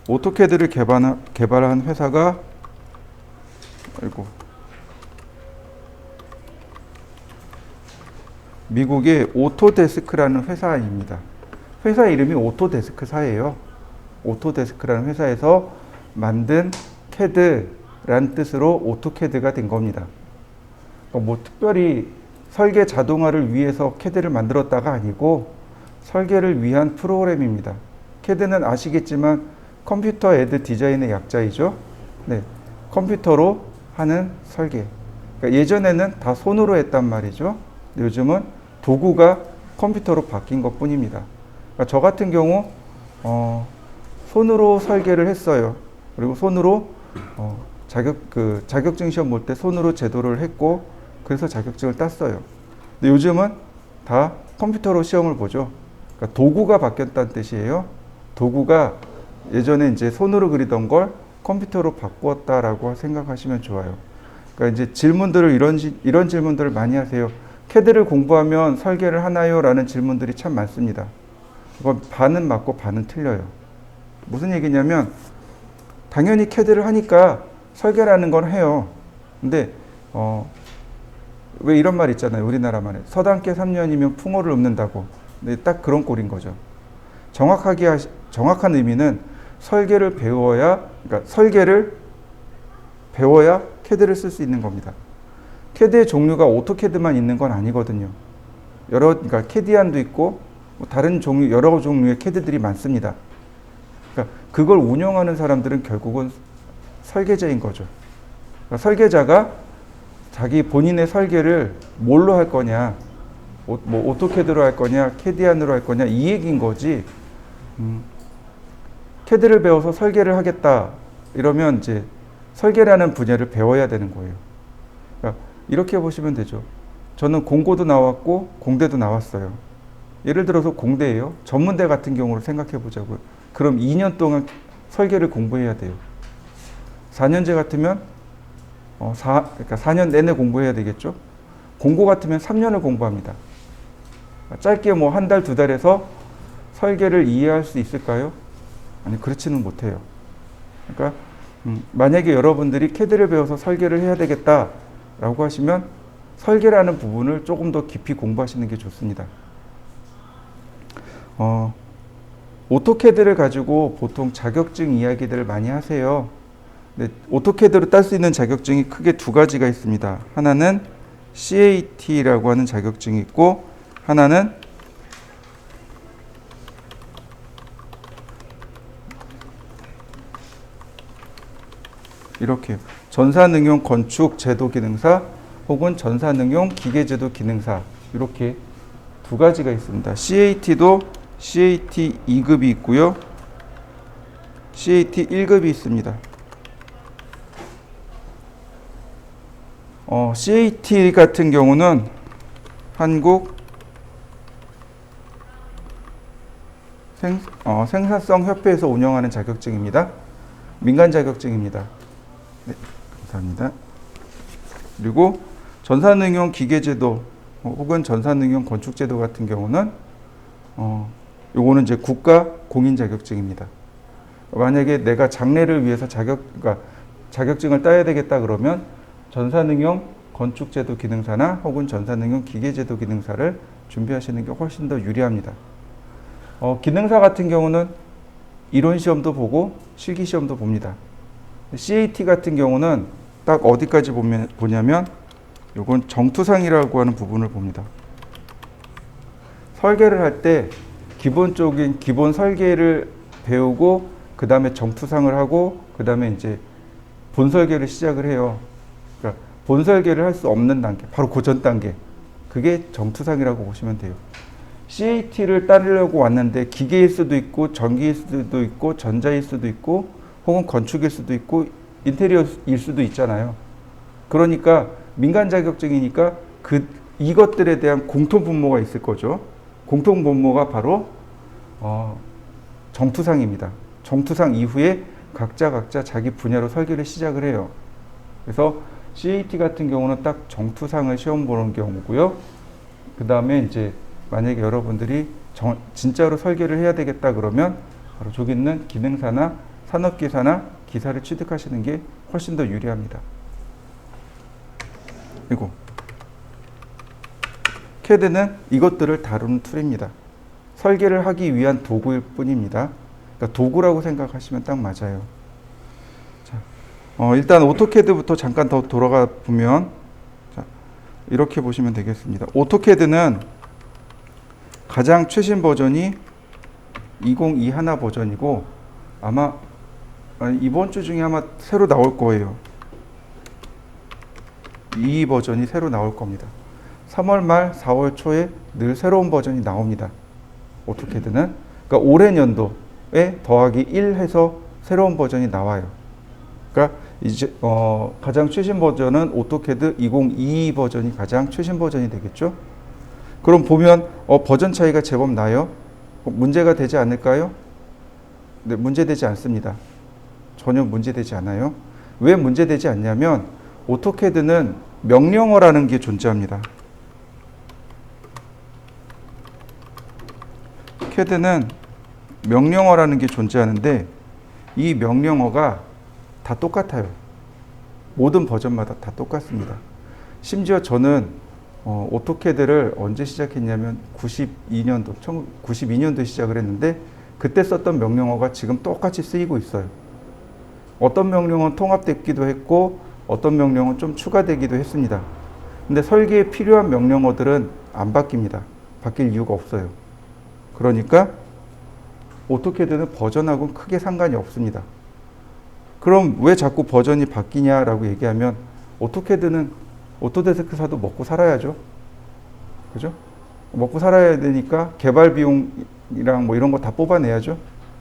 오토캐드를 개발한 회사가 미국의 오토데스크라는 회사입니다. 회사 이름이 오토데스크사예요. 오토데스크라는 회사에서 만든 캐드란 뜻으로 오토캐드가 된 겁니다. 뭐 특별히 설계 자동화를 위해서 캐드를 만들었다가 아니고 설계를 위한 프로그램입니다. 캐드는 아시겠지만 컴퓨터 애드 디자인의 약자이죠. 네, 컴퓨터로 하는 설계. 그러니까 예전에는 다 손으로 했단 말이죠. 요즘은 도구가 컴퓨터로 바뀐 것 뿐입니다. 그러니까 저 같은 경우 손으로 설계를 했어요. 그리고 손으로 자격증 시험 볼 때 손으로 제도를 했고 그래서 자격증을 땄어요. 근데 요즘은 다 컴퓨터로 시험을 보죠. 그러니까 도구가 바뀌었다는 뜻이에요. 도구가 예전에 이제 손으로 그리던 걸 컴퓨터로 바꾸었다라고 생각하시면 좋아요. 그러니까 이제 질문들을 이런 질문들을 많이 하세요. 캐드를 공부하면 설계를 하나요? 라는 질문들이 참 많습니다. 이건 반은 맞고 반은 틀려요. 무슨 얘기냐면 당연히 캐드를 하니까 설계라는 건 해요. 근데 왜 이런 말 있잖아요. 우리나라만에 서당계 3년이면 풍어를 읊는다고. 근데 딱 그런 꼴인 거죠. 정확한 의미는 설계를 배워야 캐드를 쓸 수 있는 겁니다. 캐드의 종류가 오토캐드만 있는 건 아니거든요. 그러니까 캐디안도 있고 다른 여러 종류의 캐드들이 많습니다. 그러니까 그걸 운영하는 사람들은 결국은 설계자인 거죠. 그러니까 설계자가 자기 본인의 설계를 뭘로 할 거냐, 뭐 오토캐드로 할 거냐, 캐디안으로 할 거냐 이 얘기인 거지. 캐드를 배워서 설계를 하겠다 이러면 이제 설계라는 분야를 배워야 되는 거예요. 그러니까 이렇게 보시면 되죠. 저는 공고도 나왔고 공대도 나왔어요. 예를 들어서 공대예요. 전문대 같은 경우로 생각해 보자고요. 그럼 2년 동안 설계를 공부해야 돼요. 4년제 같으면 그러니까 4년 내내 공부해야 되겠죠. 공고 같으면 3년을 공부합니다. 짧게 뭐 한 달, 두 달에서 설계를 이해할 수 있을까요? 아니, 그렇지는 못해요. 그러니까 만약에 여러분들이 캐드를 배워서 설계를 해야 되겠다라고 하시면 설계라는 부분을 조금 더 깊이 공부하시는 게 좋습니다. 오토캐드를 가지고 보통 자격증 이야기들을 많이 하세요. 근데 오토캐드로 딸 수 있는 자격증이 크게 두 가지가 있습니다. 하나는 CAT라고 하는 자격증이 있고 하나는 이렇게 전산응용 건축 제도 기능사 혹은 전산응용 기계제도 기능사 이렇게 두 가지가 있습니다. CAT도 CAT 2급이 있고요. CAT 1급이 있습니다. CAT 같은 경우는 한국 생산성 협회에서 운영하는 자격증입니다. 민간 자격증입니다. 네, 감사합니다. 그리고 전산응용 기계제도 혹은 전산응용 건축제도 같은 경우는 요거는 이제 국가 공인 자격증입니다. 만약에 내가 장래를 위해서 그러니까 자격증을 따야 되겠다 그러면 전산응용 건축제도 기능사나 혹은 전산응용 기계제도 기능사를 준비하시는 게 훨씬 더 유리합니다. 기능사 같은 경우는 이론 시험도 보고 실기 시험도 봅니다. CAT 같은 경우는 딱 어디까지 보냐면 요건 정투상이라고 하는 부분을 봅니다. 설계를 할 때 기본적인 기본 설계를 배우고 그 다음에 정투상을 하고 그 다음에 이제 본설계를 시작을 해요. 그러니까 본설계를 할 수 없는 단계, 바로 그 전 단계. 그게 정투상이라고 보시면 돼요. CAT를 따르려고 왔는데 기계일 수도 있고 전기일 수도 있고 전자일 수도 있고 혹은 건축일 수도 있고 인테리어일 수도 있잖아요. 그러니까 민간 자격증이니까 이것들에 대한 공통 분모가 있을 거죠. 공통 분모가 바로 정투상입니다. 정투상 이후에 각자 자기 분야로 설계를 시작을 해요. 그래서 CAT 같은 경우는 딱 정투상을 시험 보는 경우고요. 그 다음에 이제 만약에 여러분들이 진짜로 설계를 해야 되겠다 그러면 바로 저기 있는 기능사나 산업기사나 기사를 취득하시는 게 훨씬 더 유리합니다. 그리고 CAD는 이것들을 다루는 툴입니다. 설계를 하기 위한 도구일 뿐입니다. 그러니까 도구라고 생각하시면 딱 맞아요. 자, 일단 오토캐드부터 잠깐 더 돌아가 보면, 자, 이렇게 보시면 되겠습니다. 오토캐드는 가장 최신 버전이 2021 버전이고, 아마 이번 주 중에 아마 새로 나올 거예요. 이 버전이 새로 나올 겁니다. 3월 말 4월 초에 늘 새로운 버전이 나옵니다. 오토캐드는. 그러니까 올해 연도에 더하기 1 해서 새로운 버전이 나와요. 그러니까 이제 가장 최신 버전은 오토캐드 2022 버전이 가장 최신 버전이 되겠죠. 그럼 보면 버전 차이가 제법 나요. 문제가 되지 않을까요? 네, 문제되지 않습니다. 전혀 문제되지 않아요. 왜 문제되지 않냐면 오토캐드는 명령어라는 게 존재합니다. 캐드는 명령어라는 게 존재하는데 이 명령어가 다 똑같아요. 모든 버전마다 다 똑같습니다. 심지어 저는 오토캐드를 언제 시작했냐면 92년도에 시작을 했는데 그때 썼던 명령어가 지금 똑같이 쓰이고 있어요. 어떤 명령어는 통합되기도 했고 어떤 명령어는 좀 추가되기도 했습니다. 근데 설계에 필요한 명령어들은 안 바뀝니다. 바뀔 이유가 없어요. 그러니까 오토캐드는 버전하고는 크게 상관이 없습니다. 그럼 왜 자꾸 버전이 바뀌냐라고 얘기하면 오토캐드는 오토데스크사도 먹고 살아야죠. 그죠? 먹고 살아야 되니까 개발 비용이랑 뭐 이런 거 다 뽑아내야죠.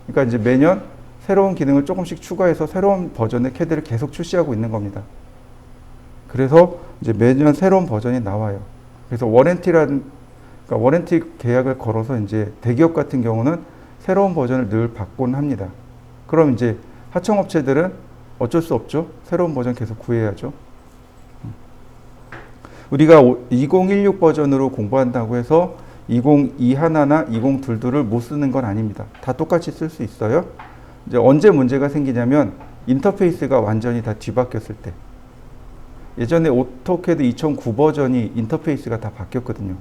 그러니까 이제 매년 새로운 기능을 조금씩 추가해서 새로운 버전의 캐드를 계속 출시하고 있는 겁니다. 그래서 이제 매년 새로운 버전이 나와요. 그래서 그러니까 워런티 계약을 걸어서 이제 대기업 같은 경우는 새로운 버전을 늘 받곤 합니다. 그럼 이제 하청업체들은 어쩔 수 없죠. 새로운 버전 계속 구해야죠. 우리가 2016 버전으로 공부한다고 해서 2021나 2022를 못 쓰는 건 아닙니다. 다 똑같이 쓸 수 있어요. 이제 언제 문제가 생기냐면 인터페이스가 완전히 다 뒤바뀌었을 때. 예전에 오토캐드 2009 버전이 인터페이스가 다 바뀌었거든요.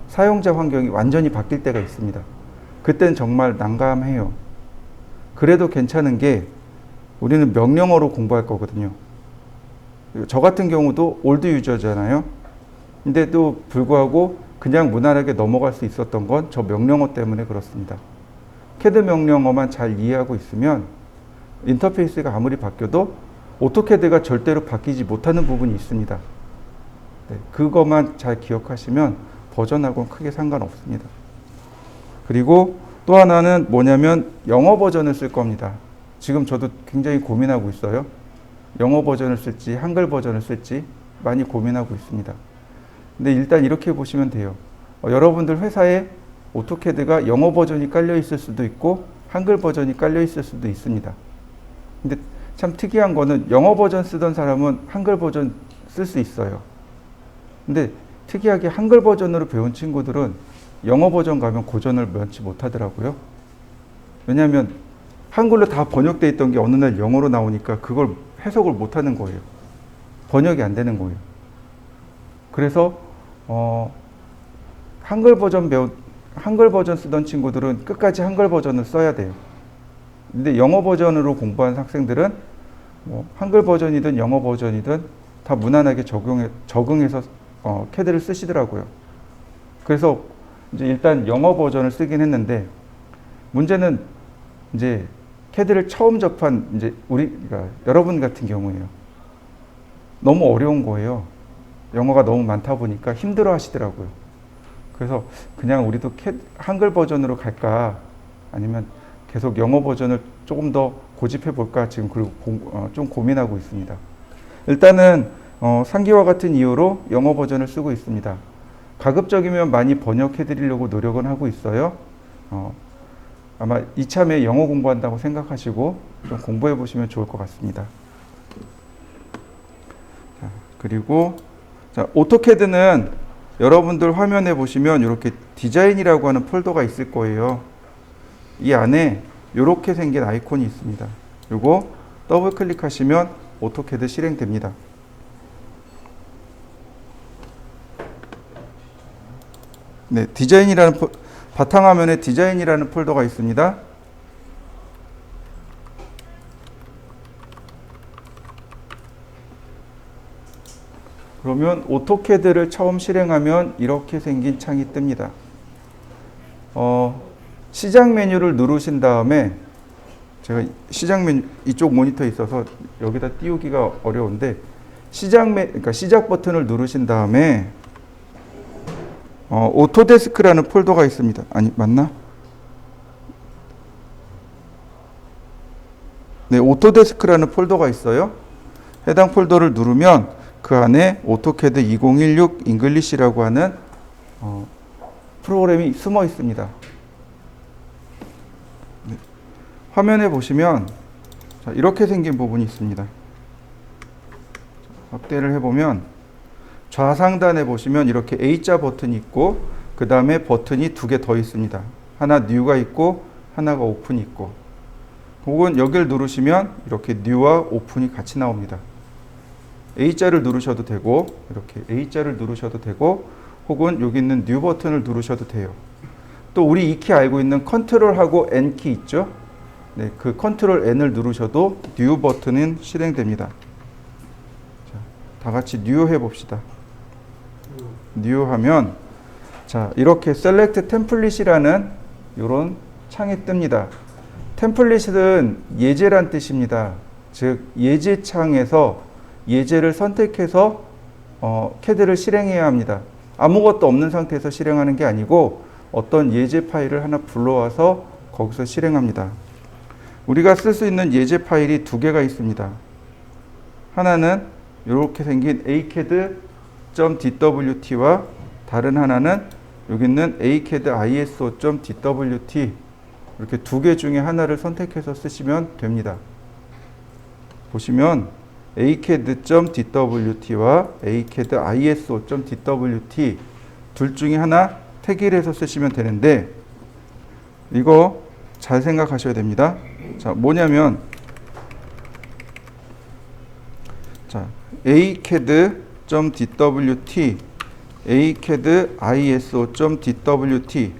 사용자 환경이 완전히 바뀔 때가 있습니다. 그땐 정말 난감해요. 그래도 괜찮은 게 우리는 명령어로 공부할 거거든요. 저 같은 경우도 올드 유저잖아요. 근데도 불구하고 그냥 무난하게 넘어갈 수 있었던 건 저 명령어 때문에 그렇습니다. 캐드 명령어만 잘 이해하고 있으면 인터페이스가 아무리 바뀌어도 오토캐드가 절대로 바뀌지 못하는 부분이 있습니다. 네, 그것만 잘 기억하시면 버전하고는 크게 상관없습니다. 그리고 또 하나는 뭐냐면 영어 버전을 쓸 겁니다. 지금 저도 굉장히 고민하고 있어요. 영어 버전을 쓸지 한글 버전을 쓸지 많이 고민하고 있습니다. 근데 일단 이렇게 보시면 돼요. 여러분들 회사에 오토캐드가 영어 버전이 깔려 있을 수도 있고 한글 버전이 깔려 있을 수도 있습니다. 근데 참 특이한 거는 영어 버전 쓰던 사람은 한글 버전 쓸 수 있어요. 근데 특이하게 한글 버전으로 배운 친구들은 영어 버전 가면 고전을 면치 못하더라고요. 왜냐하면 한글로 다 번역되어 있던 게 어느 날 영어로 나오니까 그걸 해석을 못하는 거예요. 번역이 안 되는 거예요. 그래서 한글 버전 쓰던 친구들은 끝까지 한글 버전을 써야 돼요. 근데 영어 버전으로 공부한 학생들은 한글 버전이든 영어 버전이든 다 무난하게 적응해서 캐드를 쓰시더라고요. 그래서 이제 일단 영어 버전을 쓰긴 했는데 문제는 이제 캐드를 처음 접한 이제 그러니까 여러분 같은 경우에요. 너무 어려운 거예요. 영어가 너무 많다 보니까 힘들어 하시더라고요. 그래서 그냥 우리도 한글 버전으로 갈까 아니면 계속 영어 버전을 조금 더 고집해 볼까 지금 그리고 좀 고민하고 있습니다. 일단은 상기와 같은 이유로 영어 버전을 쓰고 있습니다. 가급적이면 많이 번역해 드리려고 노력은 하고 있어요. 아마 이참에 영어 공부한다고 생각하시고 좀 공부해 보시면 좋을 것 같습니다. 자, 그리고 오토캐드는 여러분들 화면에 보시면 이렇게 디자인이라고 하는 폴더가 있을 거예요. 이 안에 이렇게 생긴 아이콘이 있습니다. 그리고 더블 클릭하시면 오토캐드 실행됩니다. 네, 디자인이라는 바탕화면에 디자인이라는 폴더가 있습니다. 그러면 오토캐드를 처음 실행하면 이렇게 생긴 창이 뜹니다. 시작 메뉴를 누르신 다음에 제가 시작 메뉴 이쪽 모니터에 있어서 여기다 띄우기가 어려운데 그러니까 시작 버튼을 누르신 다음에 오토데스크라는 폴더가 있습니다. 아니 맞나? 네, 오토데스크라는 폴더가 있어요. 해당 폴더를 누르면 그 안에 오토캐드 2016 잉글리시라고 하는 프로그램이 숨어 있습니다. 네. 화면에 보시면 자, 이렇게 생긴 부분이 있습니다. 확대를 해보면 좌상단에 보시면 이렇게 A자 버튼이 있고 그 다음에 버튼이 두 개 더 있습니다. 하나 New가 있고 하나가 오픈이 있고 혹은 여기를 누르시면 이렇게 New와 오픈이 같이 나옵니다. A자를 누르셔도 되고 이렇게 A자를 누르셔도 되고 혹은 여기 있는 New 버튼을 누르셔도 돼요. 또 우리 익히 알고 있는 컨트롤하고 N키 있죠? 네, 그 컨트롤 N을 누르셔도 New 버튼은 실행됩니다. 자, 다 같이 New 해봅시다. New 하면 자, 이렇게 Select Template이라는 이런 창이 뜹니다. 템플릿은 예제란 뜻입니다. 즉 예제 창에서 예제를 선택해서 캐드를 실행해야 합니다. 아무것도 없는 상태에서 실행하는 게 아니고 어떤 예제 파일을 하나 불러와서 거기서 실행합니다. 우리가 쓸 수 있는 예제 파일이 두 개가 있습니다. 하나는 이렇게 생긴 acad.dwt와 다른 하나는 여기 있는 acad.iso.dwt 이렇게 두 개 중에 하나를 선택해서 쓰시면 됩니다. 보시면 acad.dwt와 acad.iso.dwt 둘 중에 하나 택일해서 쓰시면 되는데 이거 잘 생각하셔야 됩니다. 자, 뭐냐면 자, acad.dwt acad.iso.dwt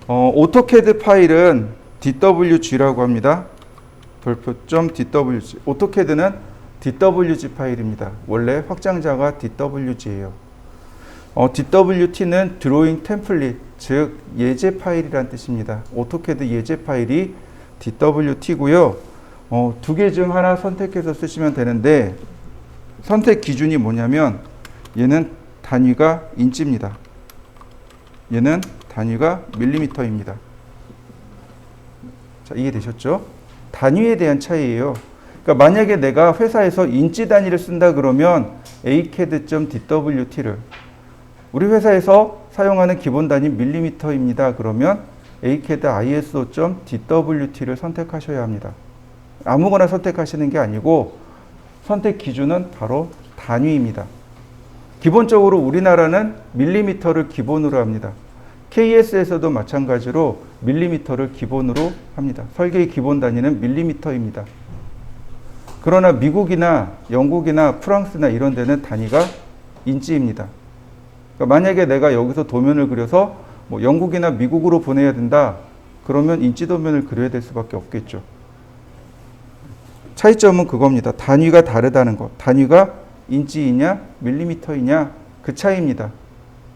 오토캐드 파일은 dwg라고 합니다. 별표.dwg 오토캐드는 dwg 파일입니다. 원래 확장자가 dwg예요. dwt는 드로잉 템플릿, 즉 예제 파일이란 뜻입니다. 오토캐드 예제 파일이 dwt고요. 두 개 중 하나 선택해서 쓰시면 되는데 선택 기준이 뭐냐면 얘는 단위가 인치입니다. 얘는 단위가 밀리미터입니다. 자, 이해되셨죠? 단위에 대한 차이예요. 그러니까 만약에 내가 회사에서 인치 단위를 쓴다 그러면 acad.dwt를 우리 회사에서 사용하는 기본 단위 밀리미터입니다. 그러면 acad.iso.dwt를 선택하셔야 합니다. 아무거나 선택하시는 게 아니고 선택 기준은 바로 단위입니다. 기본적으로 우리나라는 밀리미터를 기본으로 합니다. KS에서도 마찬가지로 밀리미터를 기본으로 합니다. 설계의 기본 단위는 밀리미터입니다. 그러나 미국이나 영국이나 프랑스나 이런 데는 단위가 인치입니다. 그러니까 만약에 내가 여기서 도면을 그려서 뭐 영국이나 미국으로 보내야 된다. 그러면 인치 도면을 그려야 될 수밖에 없겠죠. 차이점은 그겁니다. 단위가 다르다는 것. 단위가 인치이냐 밀리미터이냐 그 차이입니다.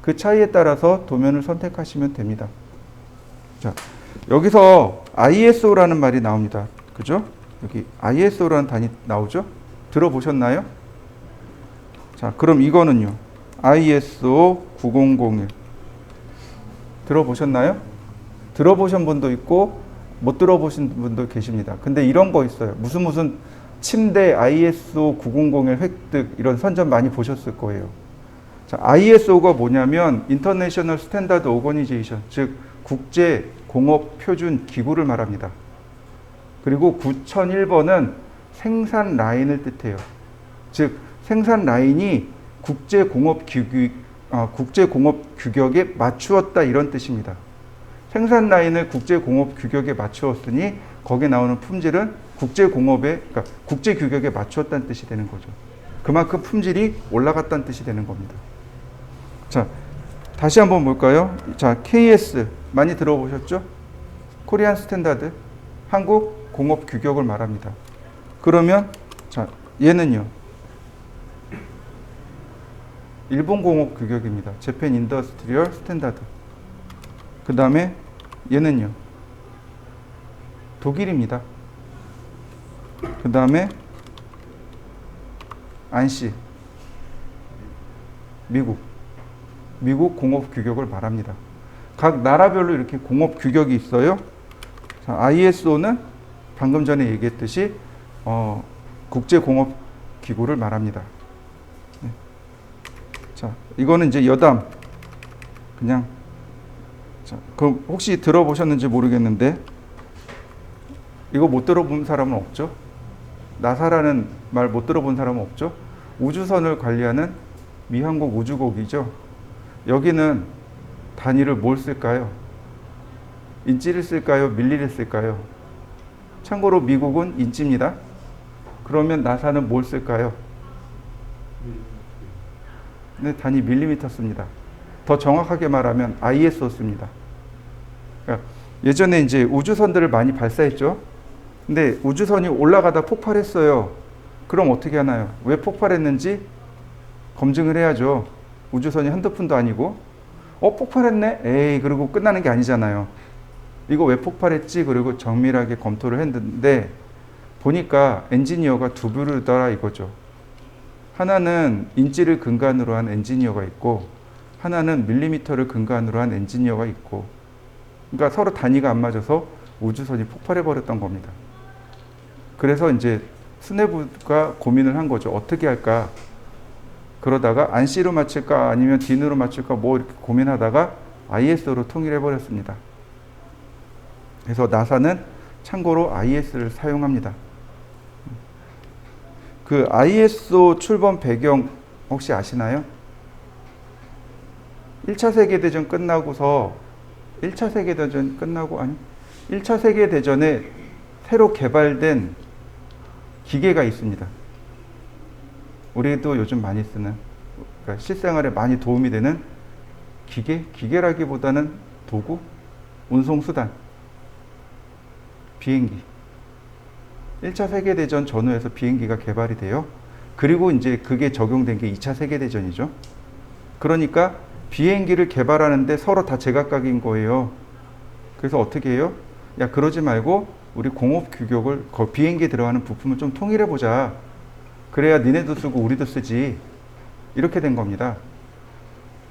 그 차이에 따라서 도면을 선택하시면 됩니다. 자, 여기서 ISO라는 말이 나옵니다. 그죠? 여기 ISO라는 단위 나오죠? 들어보셨나요? 자, 그럼 이거는요. ISO 9001 들어보셨나요? 들어보신 분도 있고 못 들어보신 분도 계십니다. 근데 이런 거 있어요. 무슨 침대 ISO 9001 획득 이런 선전 많이 보셨을 거예요. 자, ISO가 뭐냐면 인터내셔널 스탠다드 오거니제이션, 즉 국제 공업 표준 기구를 말합니다. 그리고 9001번은 생산 라인을 뜻해요. 즉 생산 라인이 국제 공업 규격에 맞추었다 이런 뜻입니다. 생산 라인을 국제 공업 규격에 맞추었으니 거기에 나오는 품질은 국제공업에, 그러니까 국제 규격에 맞추었다는 뜻이 되는 거죠. 그만큼 품질이 올라갔다는 뜻이 되는 겁니다. 자, 다시 한번 볼까요? 자, KS 많이 들어보셨죠? 코리안 스탠다드, 한국 공업 규격을 말합니다. 그러면 자, 얘는요. 일본 공업 규격입니다. 재팬 인더스트리얼 스탠다드. 그 다음에 얘는요. 독일입니다. 그 다음에 안시, 미국 공업 규격을 말합니다. 각 나라별로 이렇게 공업 규격이 있어요. 자, ISO는 방금 전에 얘기했듯이 국제공업기구를 말합니다. 네. 자, 이거는 이제 여담. 그냥 자, 그럼 혹시 들어보셨는지 모르겠는데 이거 못 들어본 사람은 없죠? 나사라는 말 못 들어본 사람은 없죠? 우주선을 관리하는 미항공 우주국이죠. 여기는 단위를 뭘 쓸까요? 인치를 쓸까요? 밀리를 쓸까요? 참고로 미국은 인치입니다. 그러면 나사는 뭘 쓸까요? 네, 단위 밀리미터 씁니다. 더 정확하게 말하면 ISO 씁니다. 그러니까 예전에 이제 우주선들을 많이 발사했죠. 근데 우주선이 올라가다 폭발했어요. 그럼 어떻게 하나요? 왜 폭발했는지 검증을 해야죠. 우주선이 한두 푼도 아니고 폭발했네? 에이, 그리고 끝나는 게 아니잖아요. 이거 왜 폭발했지? 그리고 정밀하게 검토를 했는데 보니까 엔지니어가 두 부류더라 이거죠. 하나는 인치를 근간으로 한 엔지니어가 있고 하나는 밀리미터를 근간으로 한 엔지니어가 있고, 그러니까 서로 단위가 안 맞아서 우주선이 폭발해 버렸던 겁니다. 그래서 이제 수뇌부가 고민을 한 거죠. 어떻게 할까? 그러다가 안시로 맞출까 아니면 딘으로 맞출까 뭐 이렇게 고민하다가 ISO로 통일해 버렸습니다. 그래서 나사는 참고로 IS를 사용합니다. 그 ISO 출범 배경 혹시 아시나요? 1차 세계대전 끝나고서 1차 세계대전 끝나고 아니 1차 세계대전에 새로 개발된 기계가 있습니다. 우리도 요즘 많이 쓰는, 그러니까 실생활에 많이 도움이 되는 기계라기보다는 도구, 운송수단, 비행기. 1차 세계대전 전후에서 비행기가 개발이 돼요. 그리고 이제 그게 적용된 게 2차 세계대전이죠. 그러니까 비행기를 개발하는데 서로 다 제각각인 거예요. 그래서 어떻게 해요? 야, 그러지 말고 우리 공업 규격을 비행기에 들어가는 부품을 좀 통일해 보자. 그래야 니네도 쓰고 우리도 쓰지. 이렇게 된 겁니다.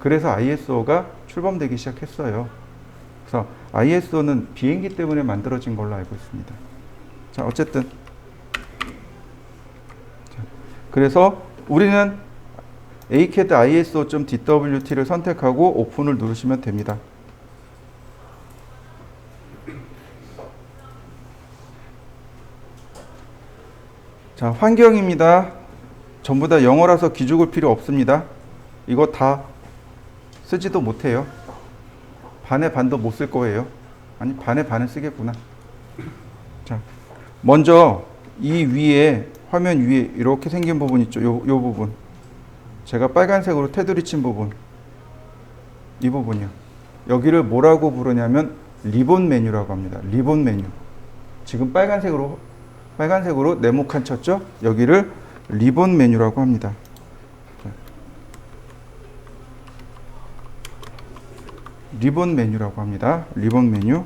그래서 ISO가 출범되기 시작했어요. 그래서 ISO는 비행기 때문에 만들어진 걸로 알고 있습니다. 자, 어쨌든 그래서 우리는 ACAD ISO.DWT를 선택하고 오픈을 누르시면 됩니다. 자, 환경입니다. 전부 다 영어라서 기죽을 필요 없습니다. 이거 다 쓰지도 못해요. 반의 반도 못 쓸 거예요. 아니, 반의 반은 쓰겠구나. 자, 먼저 이 위에, 화면 위에 이렇게 생긴 부분 있죠. 요 부분. 제가 빨간색으로 테두리 친 부분. 이 부분이요. 여기를 뭐라고 부르냐면 리본 메뉴라고 합니다. 리본 메뉴. 지금 빨간색으로 네모칸 쳤죠? 여기를 리본 메뉴라고 합니다. 리본 메뉴라고 합니다. 리본 메뉴.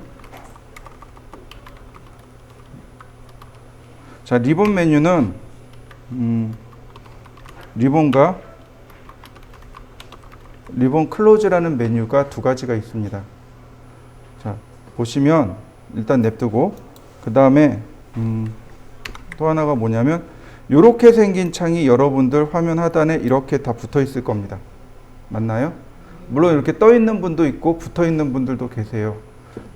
자, 리본 메뉴는 리본과 리본 클로즈라는 메뉴가 두 가지가 있습니다. 자, 보시면 일단 냅두고 그 다음에 또 하나가 뭐냐면 이렇게 생긴 창이 여러분들 화면 하단에 이렇게 다 붙어 있을 겁니다. 맞나요? 물론 이렇게 떠 있는 분도 있고 붙어 있는 분들도 계세요.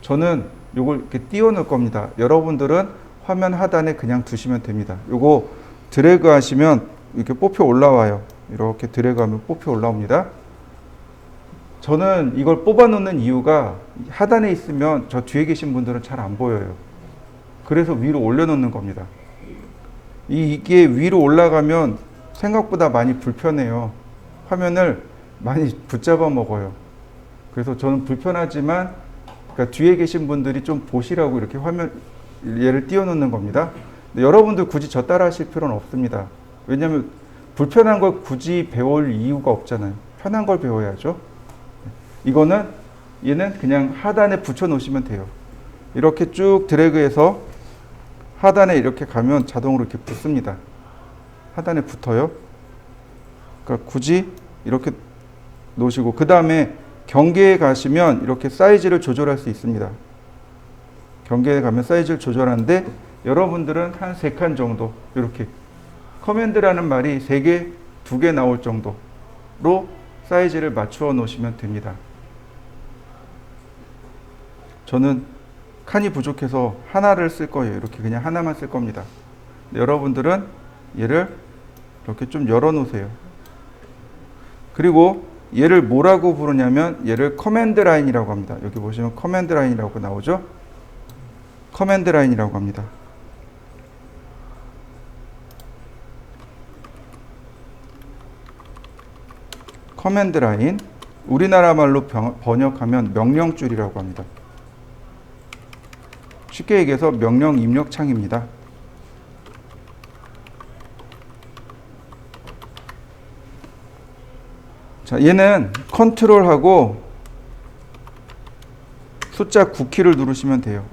저는 요걸 이렇게 띄워 놓을 겁니다. 여러분들은 화면 하단에 그냥 두시면 됩니다. 요거 드래그 하시면 이렇게 뽑혀 올라와요. 이렇게 드래그 하면 뽑혀 올라옵니다. 저는 이걸 뽑아 놓는 이유가 하단에 있으면 저 뒤에 계신 분들은 잘 안 보여요. 그래서 위로 올려 놓는 겁니다. 이게 위로 올라가면 생각보다 많이 불편해요. 화면을 많이 붙잡아 먹어요. 그래서 저는 불편하지만 그러니까 뒤에 계신 분들이 좀 보시라고 이렇게 화면 얘를 띄워놓는 겁니다. 근데 여러분들 굳이 저 따라 하실 필요는 없습니다. 왜냐하면 불편한 걸 굳이 배울 이유가 없잖아요. 편한 걸 배워야죠. 얘는 그냥 하단에 붙여 놓으시면 돼요. 이렇게 쭉 드래그해서 하단에 이렇게 가면 자동으로 이렇게 붙습니다. 하단에 붙어요. 그러니까 굳이 이렇게 놓으시고 그 다음에 경계에 가시면 이렇게 사이즈를 조절할 수 있습니다. 경계에 가면 사이즈를 조절하는데 여러분들은 한 3칸 정도 이렇게 커맨드라는 말이 3개, 2개 나올 정도로 사이즈를 맞추어 놓으시면 됩니다. 저는 칸이 부족해서 하나를 쓸 거예요. 이렇게 그냥 하나만 쓸 겁니다. 여러분들은 얘를 이렇게 좀 열어 놓으세요. 그리고 얘를 뭐라고 부르냐면 얘를 커맨드 라인이라고 합니다. 여기 보시면 커맨드 라인이라고 나오죠? 커맨드 라인이라고 합니다. 커맨드 라인, 우리나라 말로 번역하면 명령줄이라고 합니다. 쉽게 얘기해서 명령 입력 창입니다. 자, 얘는 컨트롤하고 숫자 9키를 누르시면 돼요.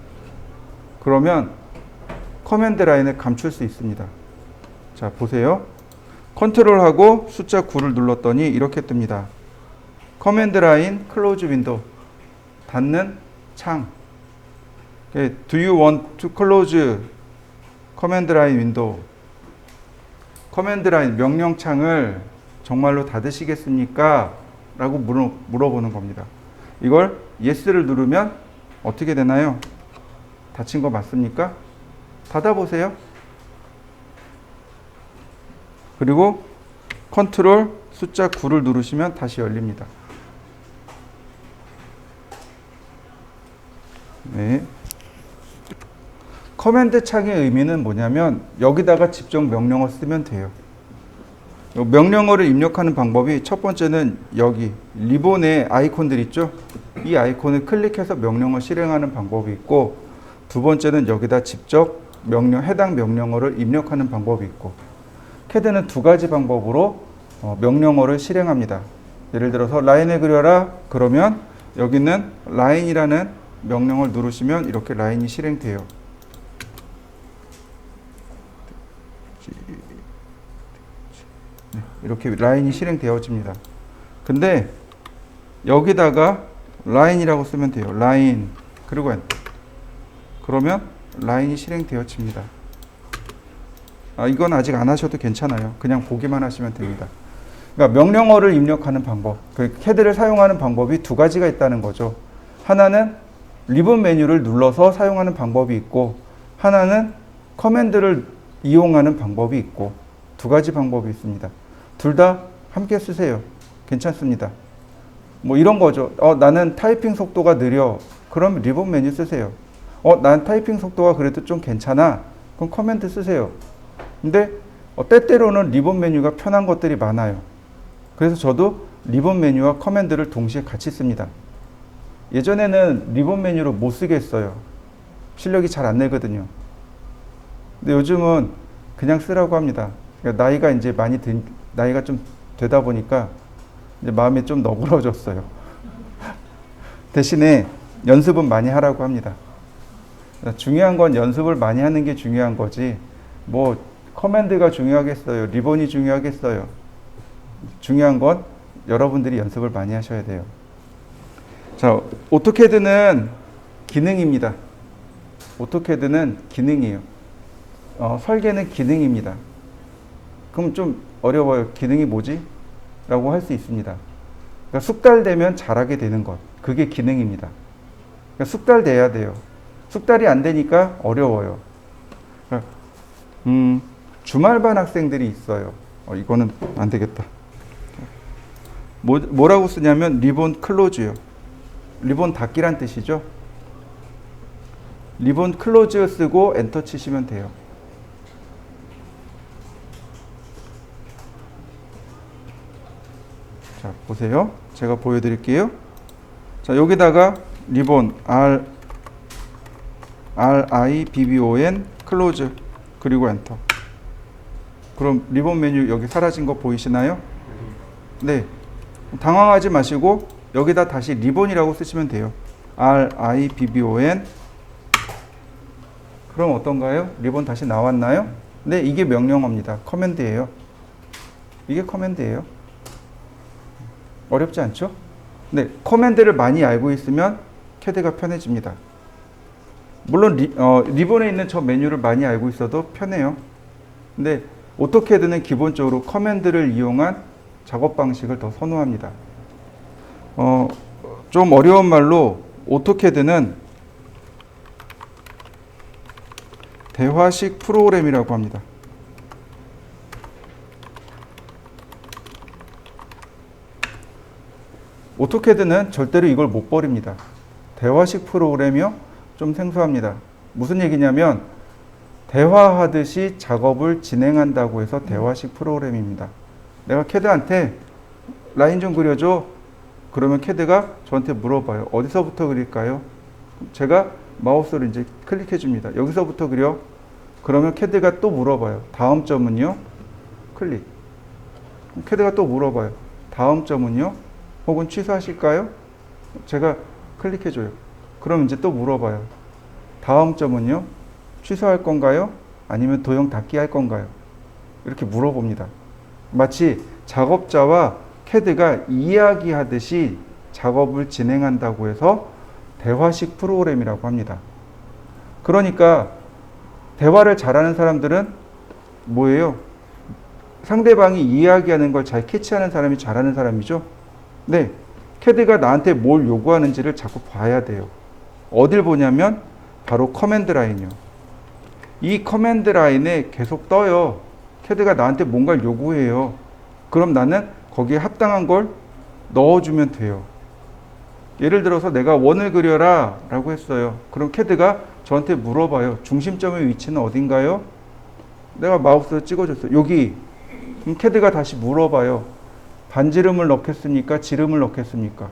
그러면 커맨드 라인을 감출 수 있습니다. 자, 보세요. 컨트롤하고 숫자 9를 눌렀더니 이렇게 뜹니다. 커맨드 라인 클로즈 윈도우, 닫는 창. Do you want to close 커맨드 라인 윈도우? 커맨드 라인 명령창을 정말로 닫으시겠습니까? 라고 물어보는 겁니다. 이걸 yes를 누르면 어떻게 되나요? 닫힌 거 맞습니까? 닫아보세요. 그리고 컨트롤 숫자 9를 누르시면 다시 열립니다. 네. 커맨드 창의 의미는 뭐냐면 여기다가 직접 명령어 쓰면 돼요. 명령어를 입력하는 방법이 첫 번째는 여기 리본에 아이콘들 있죠? 이 아이콘을 클릭해서 명령어 실행하는 방법이 있고, 두 번째는 여기다 직접 해당 명령어를 입력하는 방법이 있고, 캐드는 2가지 방법으로 명령어를 실행합니다. 예를 들어서 라인을 그려라 그러면 여기는 라인이라는 명령어를 누르시면 이렇게 라인이 실행돼요. 이렇게 라인이 실행되어집니다. 근데 여기다가 라인이라고 쓰면 돼요. 라인 그리고 엔터. 그러면 라인이 실행되어집니다. 이건 아직 안 하셔도 괜찮아요. 그냥 보기만 하시면 됩니다. 그러니까 명령어를 입력하는 방법, 그 캐드를 사용하는 방법이 2가지가 있다는 거죠. 하나는 리본 메뉴를 눌러서 사용하는 방법이 있고, 하나는 커맨드를 이용하는 방법이 있고, 2가지 방법이 있습니다. 둘 다 함께 쓰세요. 괜찮습니다. 뭐 이런 거죠. 나는 타이핑 속도가 느려. 그럼 리본 메뉴 쓰세요. 난 타이핑 속도가 그래도 좀 괜찮아. 그럼 커맨드 쓰세요. 근데 때때로는 리본 메뉴가 편한 것들이 많아요. 그래서 저도 리본 메뉴와 커맨드를 동시에 같이 씁니다. 예전에는 리본 메뉴로 못 쓰겠어요. 실력이 잘 안 내거든요. 근데 요즘은 그냥 쓰라고 합니다. 그러니까 나이가 좀 되다 보니까 이제 마음이 좀 너그러졌어요. 대신에 연습은 많이 하라고 합니다. 중요한 건 연습을 많이 하는 게 중요한 거지, 뭐 커맨드가 중요하겠어요? 리본이 중요하겠어요? 중요한 건 여러분들이 연습을 많이 하셔야 돼요. 자, 오토캐드는 기능입니다. 오토캐드는 기능이에요. 설계는 기능입니다. 그럼 좀 어려워요. 기능이 뭐지? 라고 할 수 있습니다. 그러니까 숙달되면 잘하게 되는 것. 그게 기능입니다. 그러니까 숙달돼야 돼요. 숙달이 안 되니까 어려워요. 그러니까 주말반 학생들이 있어요. 이거는 안 되겠다. 뭐라고 쓰냐면 리본 클로즈요. 리본 닫기란 뜻이죠. 리본 클로즈 쓰고 엔터 치시면 돼요. 자, 보세요. 제가 보여드릴게요. 자, 여기다가 리본 RIBBON 클로즈 그리고 엔터. 그럼 리본 메뉴 여기 사라진 거 보이시나요? 네. 당황하지 마시고 여기다 다시 리본이라고 쓰시면 돼요. RIBBON. 그럼 어떤가요? 리본 다시 나왔나요? 네, 이게 명령어입니다. 커맨드예요. 이게 커맨드예요. 어렵지 않죠? 네, 커맨드를 많이 알고 있으면 캐드가 편해집니다. 물론 리본에 있는 저 메뉴를 많이 알고 있어도 편해요. 근데 오토캐드는 기본적으로 커맨드를 이용한 작업 방식을 더 선호합니다. 좀 어려운 말로 오토캐드는 대화식 프로그램이라고 합니다. 오토캐드는 절대로 이걸 못 버립니다. 대화식 프로그램이요? 좀 생소합니다. 무슨 얘기냐면 대화하듯이 작업을 진행한다고 해서 대화식 프로그램입니다. 내가 캐드한테 라인 좀 그려줘. 그러면 캐드가 저한테 물어봐요. 어디서부터 그릴까요? 제가 마우스를 이제 클릭해 줍니다. 여기서부터 그려. 그러면 캐드가 또 물어봐요. 다음 점은요? 클릭. 캐드가 또 물어봐요. 다음 점은요? 혹은 취소하실까요? 제가 클릭해 줘요. 그럼 이제 또 물어봐요. 다음 점은요? 취소할 건가요? 아니면 도형 닫기 할 건가요? 이렇게 물어봅니다. 마치 작업자와 캐드가 이야기하듯이 작업을 진행한다고 해서 대화식 프로그램이라고 합니다. 그러니까 대화를 잘하는 사람들은 뭐예요? 상대방이 이야기하는 걸 잘 캐치하는 사람이 잘하는 사람이죠. 네, 캐드가 나한테 뭘 요구하는지를 자꾸 봐야 돼요. 어딜 보냐면 바로 커맨드 라인이요. 이 커맨드 라인에 계속 떠요. 캐드가 나한테 뭔가를 요구해요. 그럼 나는 거기에 합당한 걸 넣어주면 돼요. 예를 들어서 내가 원을 그려라 라고 했어요. 그럼 캐드가 저한테 물어봐요. 중심점의 위치는 어딘가요? 내가 마우스로 찍어줬어요. 여기. 그럼 캐드가 다시 물어봐요. 반지름을 넣겠습니까? 지름을 넣겠습니까?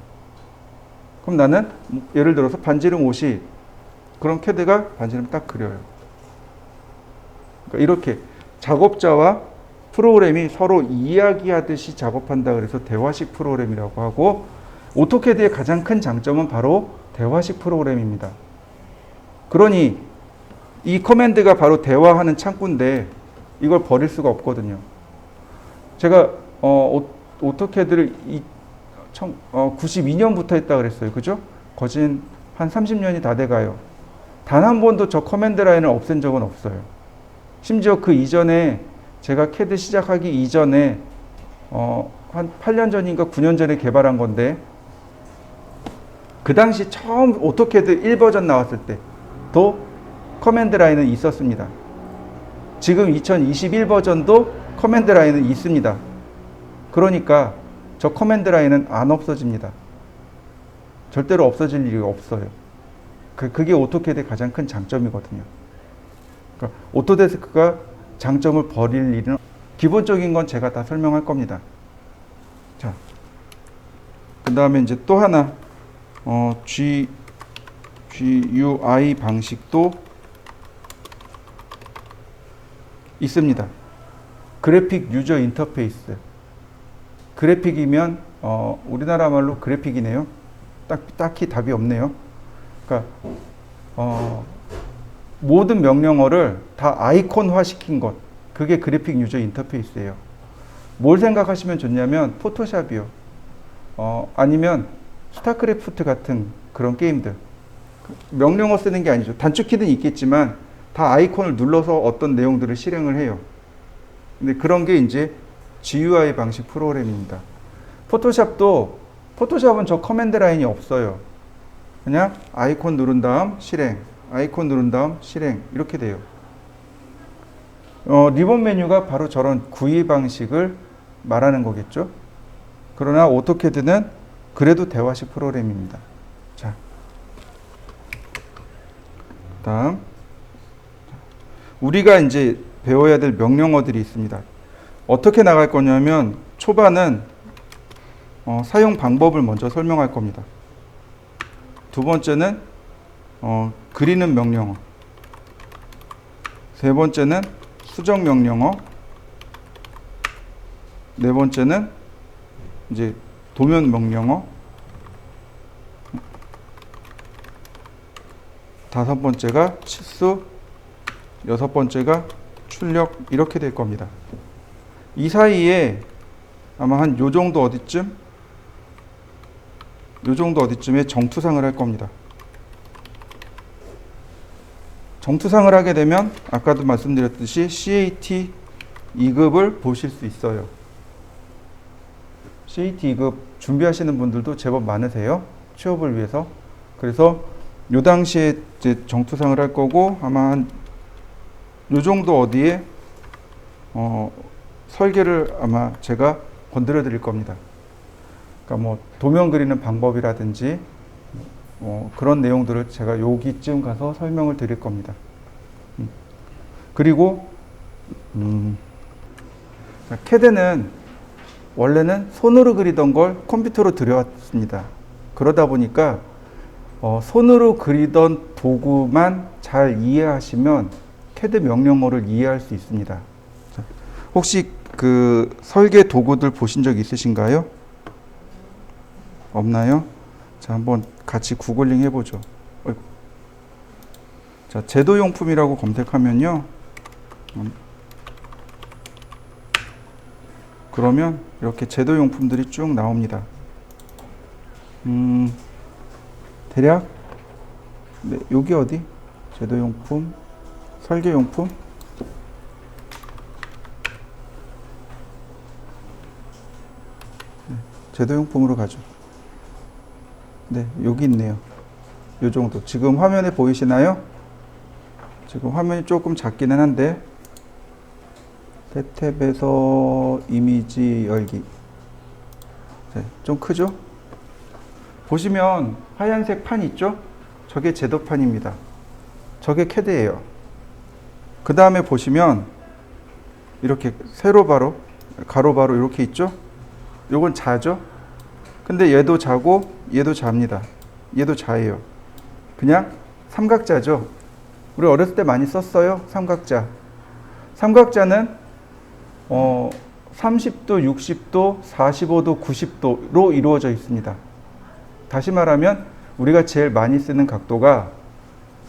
그럼 나는 예를 들어서 반지름 50. 그럼 캐드가 반지름 딱 그려요. 그러니까 이렇게 작업자와 프로그램이 서로 이야기하듯이 작업한다 그래서 대화식 프로그램이라고 하고, 오토캐드의 가장 큰 장점은 바로 대화식 프로그램입니다. 그러니 이 커맨드가 바로 대화하는 창구인데 이걸 버릴 수가 없거든요. 제가 오토캐드를 92년부터 했다 그랬어요. 그죠? 거진 한 30년이 다 돼가요. 단 한 번도 저 커맨드 라인을 없앤 적은 없어요. 심지어 그 이전에 제가 캐드 시작하기 이전에 한 8년 전인가 9년 전에 개발한 건데, 그 당시 처음 오토캐드 1버전 나왔을 때도 커맨드 라인은 있었습니다. 지금 2021버전도 커맨드 라인은 있습니다. 그러니까 저 커맨드 라인은 안 없어집니다. 절대로 없어질 일이 없어요. 그게 오토캐드의 가장 큰 장점이거든요. 그러니까 오토데스크가 장점을 버릴 일은, 기본적인 건 제가 다 설명할 겁니다. 자, 그 다음에 이제 또 하나 GUI 방식도 있습니다. 그래픽 유저 인터페이스. 그래픽이면 우리나라 말로 그래픽이네요. 딱히 답이 없네요. 그러니까 모든 명령어를 다 아이콘화 시킨 것, 그게 그래픽 유저 인터페이스예요. 뭘 생각하시면 좋냐면 포토샵이요. 아니면 스타크래프트 같은 그런 게임들. 명령어 쓰는 게 아니죠. 단축키는 있겠지만 다 아이콘을 눌러서 어떤 내용들을 실행을 해요. 근데 그런 게 이제 GUI 방식 프로그램입니다. 포토샵은 저 커맨드 라인이 없어요. 그냥 아이콘 누른 다음 실행, 아이콘 누른 다음 실행, 이렇게 돼요. 리본 메뉴가 바로 저런 GUI 방식을 말하는 거겠죠. 그러나 오토캐드는 그래도 대화식 프로그램입니다. 자, 다음 우리가 이제 배워야 될 명령어들이 있습니다. 어떻게 나갈 거냐면 초반은 사용 방법을 먼저 설명할 겁니다. 두 번째는 그리는 명령어. 세 번째는 수정 명령어. 네 번째는 이제 도면 명령어. 다섯 번째가 치수. 여섯 번째가 출력. 이렇게 될 겁니다. 이 사이에 아마 한 요 정도 어디쯤에 정투상을 할 겁니다. 정투상을 하게 되면 아까도 말씀드렸듯이 CAT 2급을 보실 수 있어요. CAT 2급 준비하시는 분들도 제법 많으세요. 취업을 위해서. 그래서 요 당시에 이제 정투상을 할 거고 아마 한 요 정도 어디에 설계를 아마 제가 건드려 드릴 겁니다. 그러니까 뭐 도면 그리는 방법이라든지 그런 내용들을 제가 여기쯤 가서 설명을 드릴 겁니다. 그리고 CAD는 원래는 손으로 그리던 걸 컴퓨터로 들여왔습니다. 그러다 보니까 손으로 그리던 도구만 잘 이해하시면 CAD 명령어를 이해할 수 있습니다. 혹시 그 설계 도구들 보신 적 있으신가요? 없나요? 자, 한번 같이 구글링 해보죠. 자, 제도용품이라고 검색하면요. 그러면 이렇게 제도용품들이 쭉 나옵니다. 대략 네, 여기 어디? 제도용품, 설계용품. 네, 제도용품으로 가죠. 네, 여기 있네요. 요 정도. 지금 화면에 보이시나요? 지금 화면이 조금 작기는 한데 탭에서 이미지 열기. 네, 좀 크죠? 보시면 하얀색 판 있죠? 저게 제도판입니다. 저게 CAD예요. 그 다음에 보시면 이렇게 세로 바로 가로 바로 이렇게 있죠? 요건 자죠? 근데 얘도 자고 얘도 자입니다. 얘도 자예요. 그냥 삼각자죠. 우리 어렸을 때 많이 썼어요. 삼각자. 삼각자는 30도, 60도, 45도, 90도로 이루어져 있습니다. 다시 말하면 우리가 제일 많이 쓰는 각도가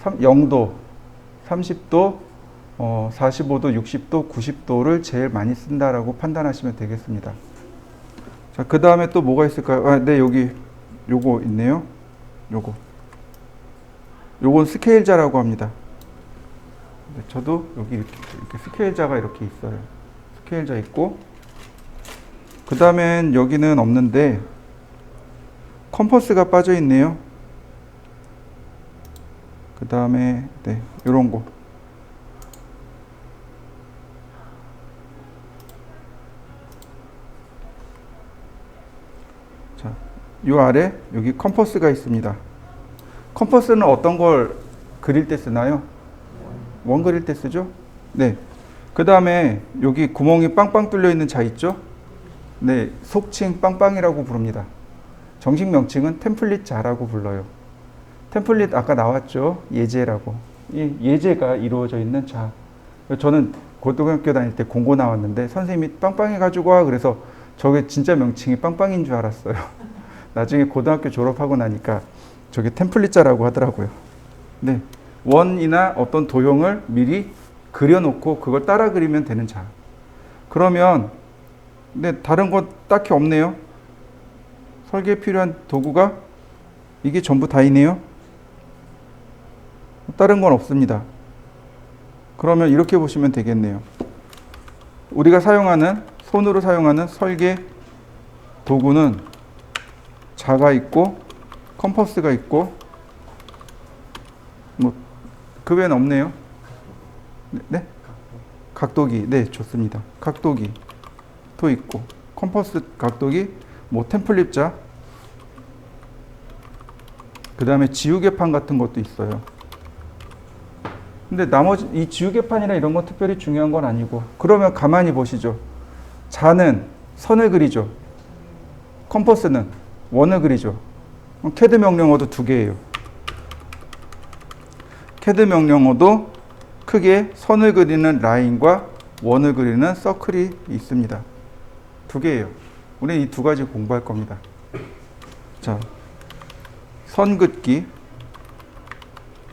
0도, 30도, 45도, 60도, 90도를 제일 많이 쓴다라고 판단하시면 되겠습니다. 자, 그 다음에 또 뭐가 있을까요? 네, 여기 요거 있네요. 요건 스케일자라고 합니다. 네, 저도 여기 이렇게 스케일자가 이렇게 있어요. 스케일자 있고, 그 다음엔 여기는 없는데 컴퍼스가 빠져 있네요. 그 다음에 네, 요런 거. 자, 요 아래 여기 컴퍼스가 있습니다. 컴퍼스는 어떤 걸 그릴 때 쓰나요? 원 그릴 때 쓰죠? 네. 그 다음에 여기 구멍이 빵빵 뚫려 있는 자 있죠? 네, 속칭 빵빵이라고 부릅니다. 정식 명칭은 템플릿 자라고 불러요. 템플릿 아까 나왔죠? 예제라고. 이 예제가 이루어져 있는 자. 저는 고등학교 다닐 때 공고 나왔는데 선생님이 빵빵해 가지고 와. 그래서 저게 진짜 명칭이 빵빵인 줄 알았어요. 나중에 고등학교 졸업하고 나니까 저게 템플릿 자라고 하더라고요. 네. 원이나 어떤 도형을 미리 그려놓고 그걸 따라 그리면 되는 자. 그러면 네, 다른 거 딱히 없네요. 설계에 필요한 도구가 이게 전부 다이네요. 다른 건 없습니다. 그러면 이렇게 보시면 되겠네요. 우리가 손으로 사용하는 설계 도구는 자가 있고 컴퍼스가 있고 그 외엔 없네요. 네? 각도기. 네, 좋습니다. 각도기도 있고 컴퍼스 각도기, 템플릿자, 그 다음에 지우개판 같은 것도 있어요. 근데 나머지 이 지우개판이나 이런 건 특별히 중요한 건 아니고, 그러면 가만히 보시죠. 자는 선을 그리죠. 컴퍼스는 원을 그리죠. CAD 명령어도 두 개예요. CAD 명령어도 크게 선을 그리는 라인과 원을 그리는 서클이 있습니다. 두 개예요. 우리는 이 두 가지 공부할 겁니다. 자, 선 긋기,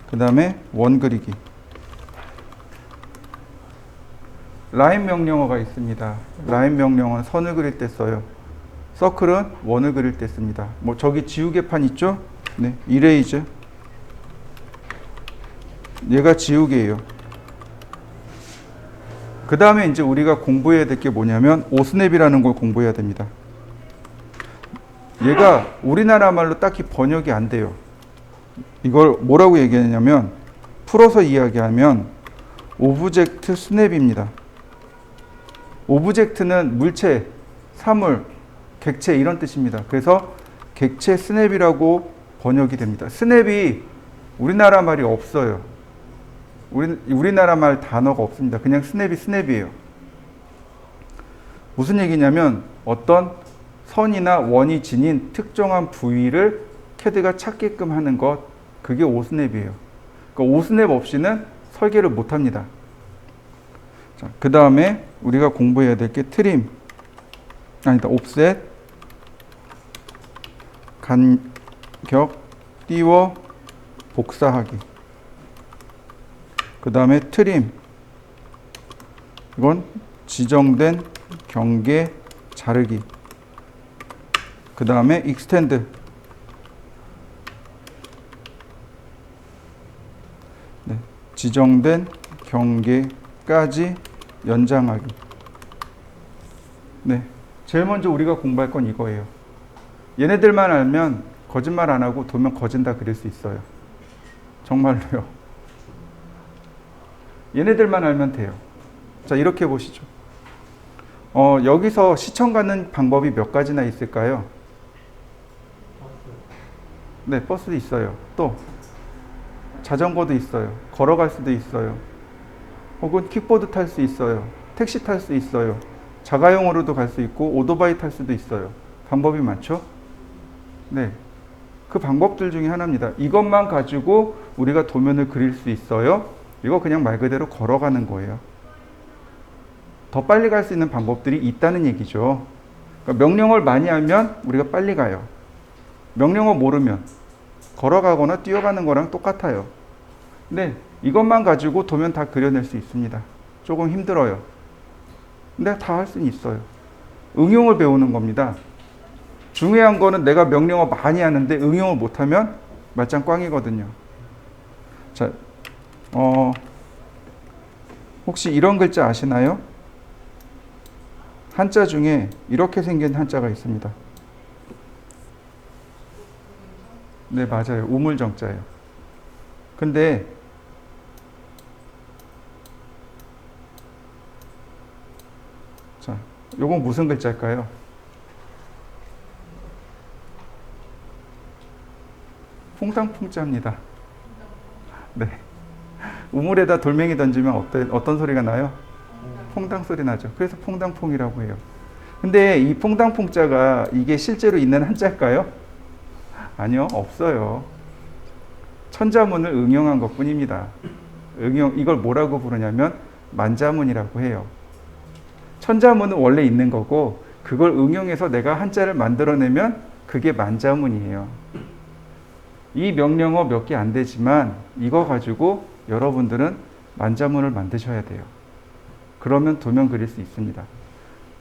그 다음에 원 그리기. 라인 명령어가 있습니다. 라인 명령어는 선을 그릴 때 써요. 서클은 원을 그릴 때 씁니다. 뭐 저기 지우개판 있죠? 네, 이레이즈. 얘가 지우개예요. 그 다음에 이제 우리가 공부해야 될 게 뭐냐면 오스냅이라는 걸 공부해야 됩니다. 얘가 우리나라 말로 딱히 번역이 안 돼요. 이걸 뭐라고 얘기하냐면 풀어서 이야기하면 오브젝트 스냅입니다. 오브젝트는 물체, 사물, 객체 이런 뜻입니다. 그래서 객체 스냅이라고 번역이 됩니다. 스냅이 우리나라 말이 없어요. 우리나라 말 단어가 없습니다. 그냥 스냅이 스냅이에요. 무슨 얘기냐면 어떤 선이나 원이 지닌 특정한 부위를 CAD가 찾게끔 하는 것, 그게 오스냅이에요. 그러니까 오스냅 없이는 설계를 못합니다. 그 다음에 우리가 공부해야 될 게 트림, 아니다, 옵셋, 간격, 띄워, 복사하기. 그 다음에 트림, 이건 지정된 경계 자르기. 그 다음에 익스텐드, 네, 지정된 경계까지 연장하기. 네, 제일 먼저 우리가 공부할 건 이거예요. 얘네들만 알면 거짓말 안 하고 도면 거진 다 그릴 수 있어요. 정말로요. 얘네들만 알면 돼요. 자, 이렇게 보시죠. 여기서 시청 가는 방법이 몇 가지나 있을까요? 네, 버스도 있어요. 또 자전거도 있어요. 걸어갈 수도 있어요. 혹은 킥보드 탈 수 있어요. 택시 탈 수 있어요. 자가용으로도 갈 수 있고 오토바이 탈 수도 있어요. 방법이 많죠? 네, 그 방법들 중에 하나입니다. 이것만 가지고 우리가 도면을 그릴 수 있어요? 이거 그냥 말 그대로 걸어가는 거예요. 더 빨리 갈 수 있는 방법들이 있다는 얘기죠. 그러니까 명령어를 많이 알면 우리가 빨리 가요. 명령어 모르면 걸어가거나 뛰어가는 거랑 똑같아요. 근데 이것만 가지고 도면 다 그려낼 수 있습니다. 조금 힘들어요. 근데 다 할 수는 있어요. 응용을 배우는 겁니다. 중요한 거는 내가 명령어 많이 하는데 응용을 못하면 말짱 꽝이거든요. 자, 혹시 이런 글자 아시나요? 한자 중에 이렇게 생긴 한자가 있습니다. 네, 맞아요. 우물정자예요. 근데 자, 요건 무슨 글자일까요? 퐁당퐁자입니다. 네. 우물에다 돌멩이 던지면 어떤 소리가 나요? 퐁당 소리 나죠. 그래서 퐁당퐁이라고 해요. 근데 이 퐁당퐁자가 이게 실제로 있는 한자일까요? 아니요, 없어요. 천자문을 응용한 것 뿐입니다. 이걸 뭐라고 부르냐면 만자문이라고 해요. 천자문은 원래 있는 거고 그걸 응용해서 내가 한자를 만들어내면 그게 만자문이에요. 이 명령어 몇 개 안 되지만 이거 가지고 여러분들은 만자문을 만드셔야 돼요. 그러면 도면 그릴 수 있습니다.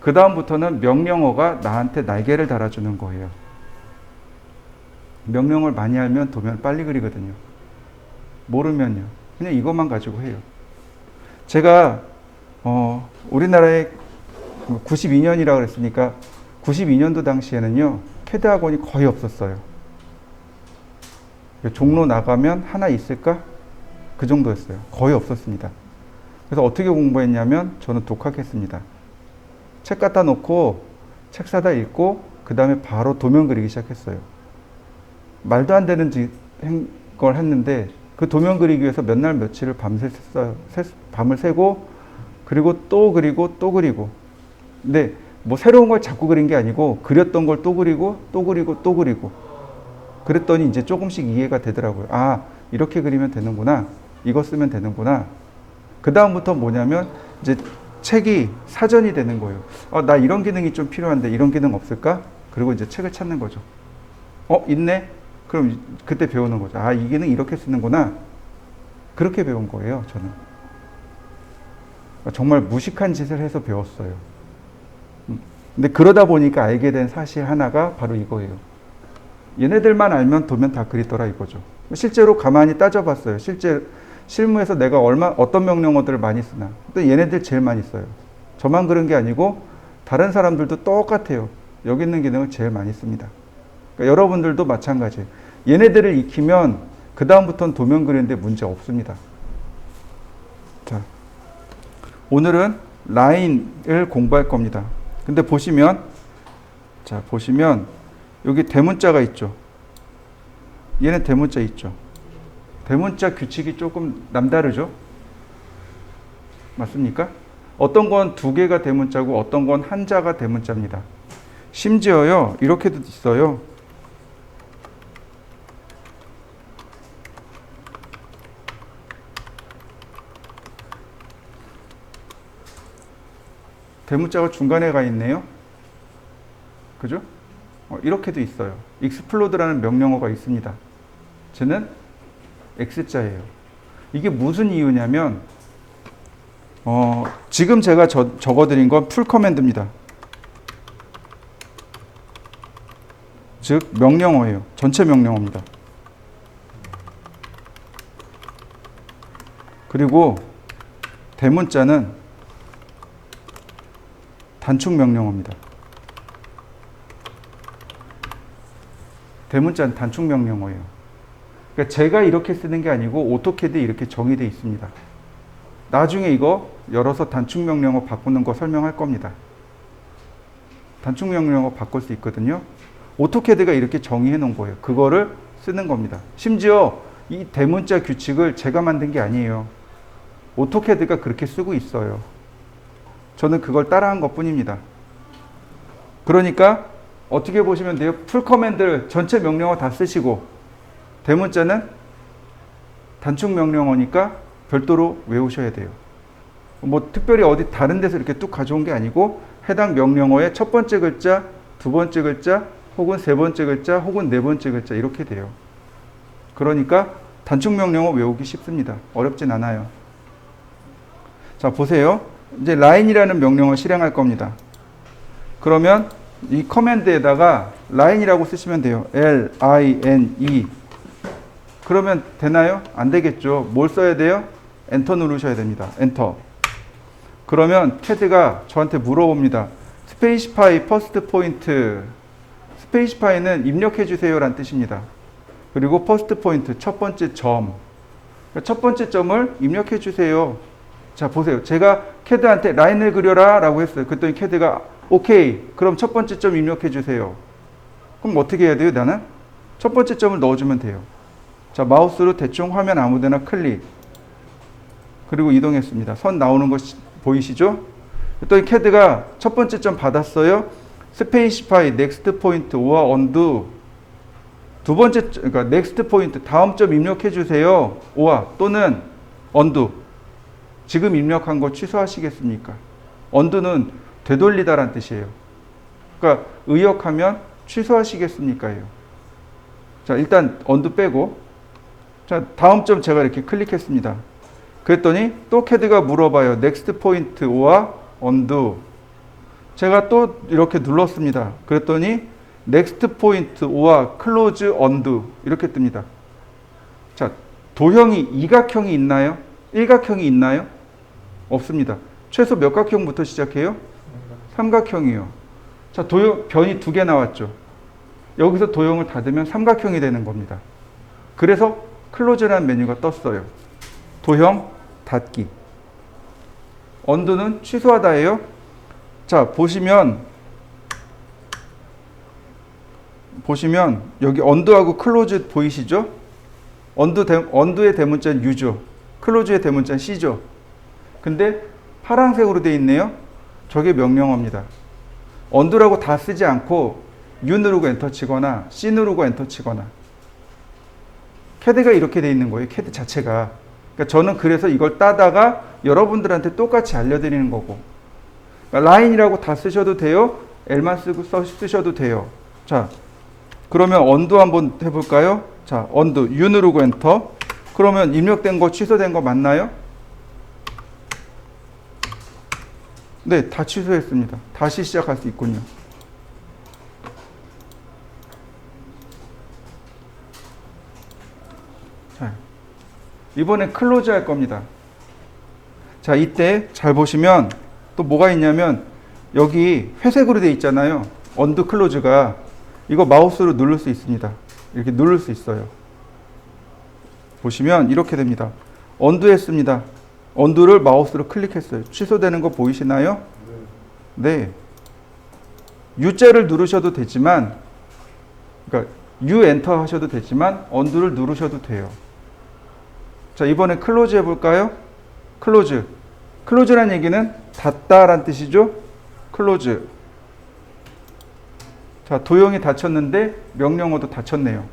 그 다음부터는 명령어가 나한테 날개를 달아주는 거예요. 명령어를 많이 알면 도면 빨리 그리거든요. 모르면요. 그냥 이것만 가지고 해요. 제가 우리나라에 92년이라고 그랬으니까 92년도 당시에는요. CAD 학원이 거의 없었어요. 종로 나가면 하나 있을까? 그 정도였어요. 거의 없었습니다. 그래서 어떻게 공부했냐면 저는 독학했습니다. 책 갖다 놓고 책 사다 읽고 그 다음에 바로 도면 그리기 시작했어요. 말도 안 되는 걸 했는데 그 도면 그리기 위해서 몇 날 며칠을 밤을 새고 그리고 또 그리고 또 그리고. 근데 뭐 새로운 걸 자꾸 그린 게 아니고 그렸던 걸 또 그리고 또 그리고 또 그리고 그랬더니 이제 조금씩 이해가 되더라고요. 아, 이렇게 그리면 되는구나. 이거 쓰면 되는구나. 그 다음부터 뭐냐면 이제 책이 사전이 되는 거예요. 나 이런 기능이 좀 필요한데 이런 기능 없을까? 그리고 이제 책을 찾는 거죠. 있네? 그럼 그때 배우는 거죠. 아, 이 기능 이렇게 쓰는구나. 그렇게 배운 거예요, 저는. 정말 무식한 짓을 해서 배웠어요. 근데 그러다 보니까 알게 된 사실 하나가 바로 이거예요. 얘네들만 알면 도면 다 그리더라 이거죠. 실제로 가만히 따져봤어요. 실무에서 내가 어떤 명령어들을 많이 쓰나. 또 얘네들 제일 많이 써요. 저만 그런 게 아니고 다른 사람들도 똑같아요. 여기 있는 기능을 제일 많이 씁니다. 그러니까 여러분들도 마찬가지예요. 얘네들을 익히면 그 다음부터는 도면 그리는데 문제 없습니다. 자, 오늘은 라인을 공부할 겁니다. 근데 보시면 여기 대문자가 있죠. 얘는 대문자 있죠. 대문자 규칙이 조금 남다르죠? 맞습니까? 어떤 건 두 개가 대문자고 어떤 건 한자가 대문자입니다. 심지어요, 이렇게도 있어요. 대문자가 중간에 가 있네요. 그죠? 이렇게도 있어요. explod라는 명령어가 있습니다. 쟤는 X자예요. 이게 무슨 이유냐면 지금 제가 적어드린 건 풀 커맨드입니다. 즉 명령어예요. 전체 명령어입니다. 그리고 대문자는 단축 명령어입니다. 대문자는 단축 명령어예요. 그러니까 제가 이렇게 쓰는 게 아니고 오토캐드에 이렇게 정의되어 있습니다. 나중에 이거 열어서 단축 명령어 바꾸는 거 설명할 겁니다. 단축 명령어 바꿀 수 있거든요. 오토캐드가 이렇게 정의해 놓은 거예요. 그거를 쓰는 겁니다. 심지어 이 대문자 규칙을 제가 만든 게 아니에요. 오토캐드가 그렇게 쓰고 있어요. 저는 그걸 따라한 것 뿐입니다. 그러니까 어떻게 보시면 돼요? 풀 커맨드를 전체 명령어 다 쓰시고 대문자는 단축 명령어니까 별도로 외우셔야 돼요. 뭐 특별히 어디 다른 데서 이렇게 뚝 가져온 게 아니고 해당 명령어의 첫 번째 글자, 두 번째 글자, 혹은 세 번째 글자, 혹은 네 번째 글자 이렇게 돼요. 그러니까 단축 명령어 외우기 쉽습니다. 어렵진 않아요. 자, 보세요. 이제 라인이라는 명령어 실행할 겁니다. 그러면 이 커맨드에다가 라인이라고 쓰시면 돼요. L-I-N-E. 그러면 되나요? 안 되겠죠. 뭘 써야 돼요? 엔터 누르셔야 됩니다. 엔터. 그러면 캐드가 저한테 물어봅니다. 스페이시파이 퍼스트 포인트. 스페이시파이는 입력해 주세요 라는 뜻입니다. 그리고 퍼스트 포인트, 첫 번째 점. 첫 번째 점을 입력해 주세요. 자, 보세요. 제가 캐드한테 라인을 그려라 라고 했어요. 그랬더니 캐드가 오케이. 그럼 첫 번째 점 입력해 주세요. 그럼 어떻게 해야 돼요? 나는 첫 번째 점을 넣어주면 돼요. 자, 마우스로 대충 화면 아무데나 클릭. 그리고 이동했습니다. 선 나오는 거 보이시죠? 그랬더니 캐드가 첫 번째 점 받았어요. 스페이시파이, 넥스트 포인트, 오와 언두. 두 번째, 그러니까 넥스트 포인트, 다음 점 입력해 주세요. 오와 또는 언두. 지금 입력한 거 취소하시겠습니까? 언두는 되돌리다란 뜻이에요. 그러니까 의역하면 취소하시겠습니까예요. 자, 일단 언두 빼고, 자, 다음 점 제가 이렇게 클릭했습니다. 그랬더니 또 캐드가 물어봐요. 넥스트 포인트 오와 언두. 제가 또 이렇게 눌렀습니다. 그랬더니 넥스트 포인트 오와 클로즈 언두 이렇게 뜹니다. 자, 도형이 이각형이 있나요? 일각형이 있나요? 없습니다. 최소 몇 각형부터 시작해요? 삼각형이요. 자, 도형 변이 두 개 나왔죠. 여기서 도형을 닫으면 삼각형이 되는 겁니다. 그래서 클로즈라는 메뉴가 떴어요. 도형 닫기. 언두는 취소하다예요. 자, 보시면 여기 언두하고 클로즈 보이시죠? 언두의 대문자는 U죠. 클로즈의 대문자는 C죠. 근데 파란색으로 되어 있네요. 저게 명령어입니다. 언두라고 다 쓰지 않고 U 누르고 엔터 치거나 C 누르고 엔터 치거나. CAD가 이렇게 돼 있는 거예요. CAD 자체가. 그러니까 저는 그래서 이걸 따다가 여러분들한테 똑같이 알려드리는 거고. 그러니까 라인이라고 다 쓰셔도 돼요. L만 쓰셔도 돼요. 자, 그러면 언두 한번 해볼까요? 자, 언두 U 누르고 엔터. 그러면 입력된 거 취소된 거 맞나요? 네, 다 취소했습니다. 다시 시작할 수 있군요. 자, 이번엔 클로즈 할 겁니다. 자, 이때 잘 보시면 또 뭐가 있냐면 여기 회색으로 되어 있잖아요. 언두 클로즈가. 이거 마우스로 누를 수 있습니다. 이렇게 누를 수 있어요. 보시면 이렇게 됩니다. 언두 했습니다. 언두를 마우스로 클릭했어요. 취소되는 거 보이시나요? 네. U자를 누르셔도 되지만, 그러니까 U 엔터 하셔도 되지만 언두를 누르셔도 돼요. 자, 이번에 클로즈 해볼까요? 클로즈. 클로즈란 얘기는 닫다란 뜻이죠? 클로즈. 자, 도형이 닫혔는데 명령어도 닫혔네요.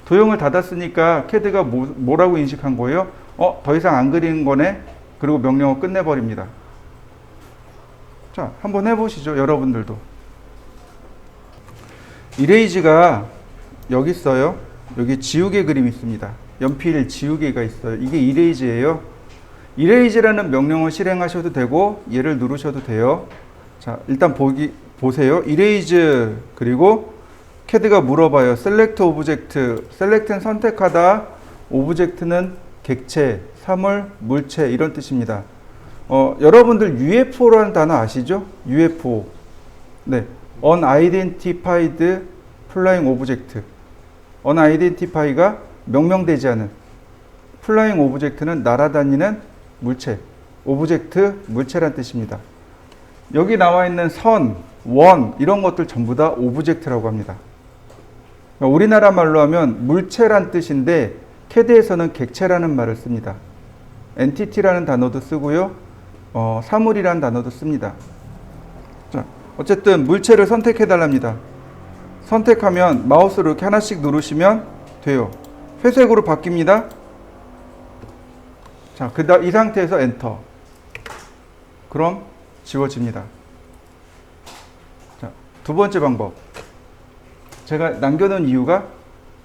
도형을 닫았으니까 CAD가 뭐라고 인식한 거예요? 더 이상 안 그리는 거네? 그리고 명령어 끝내버립니다. 자, 한번 해보시죠. 여러분들도. 이레이즈가 여기 있어요. 여기 지우개 그림이 있습니다. 연필 지우개가 있어요. 이게 이레이즈예요. 이레이즈라는 명령을 실행하셔도 되고 얘를 누르셔도 돼요. 자, 일단 보세요. 이레이즈 그리고 CAD가 물어봐요. 셀렉트 오브젝트. 셀렉트는 선택하다. 오브젝트는 객체, 사물, 물체 이런 뜻입니다. 여러분들 UFO라는 단어 아시죠? UFO. 네. Unidentified Flying Object. Unidentified가 명명되지 않은. Flying Object는 날아다니는 물체. 오브젝트, 물체란 뜻입니다. 여기 나와 있는 선, 원 이런 것들 전부 다 오브젝트라고 합니다. 우리나라 말로 하면 물체란 뜻인데 CAD에서는 객체라는 말을 씁니다. entity라는 단어도 쓰고요. 사물이라는 단어도 씁니다. 자, 어쨌든 물체를 선택해 달랍니다. 선택하면 마우스로 이렇게 하나씩 누르시면 돼요. 회색으로 바뀝니다. 자, 이 상태에서 엔터. 그럼 지워집니다. 자, 두 번째 방법. 제가 남겨놓은 이유가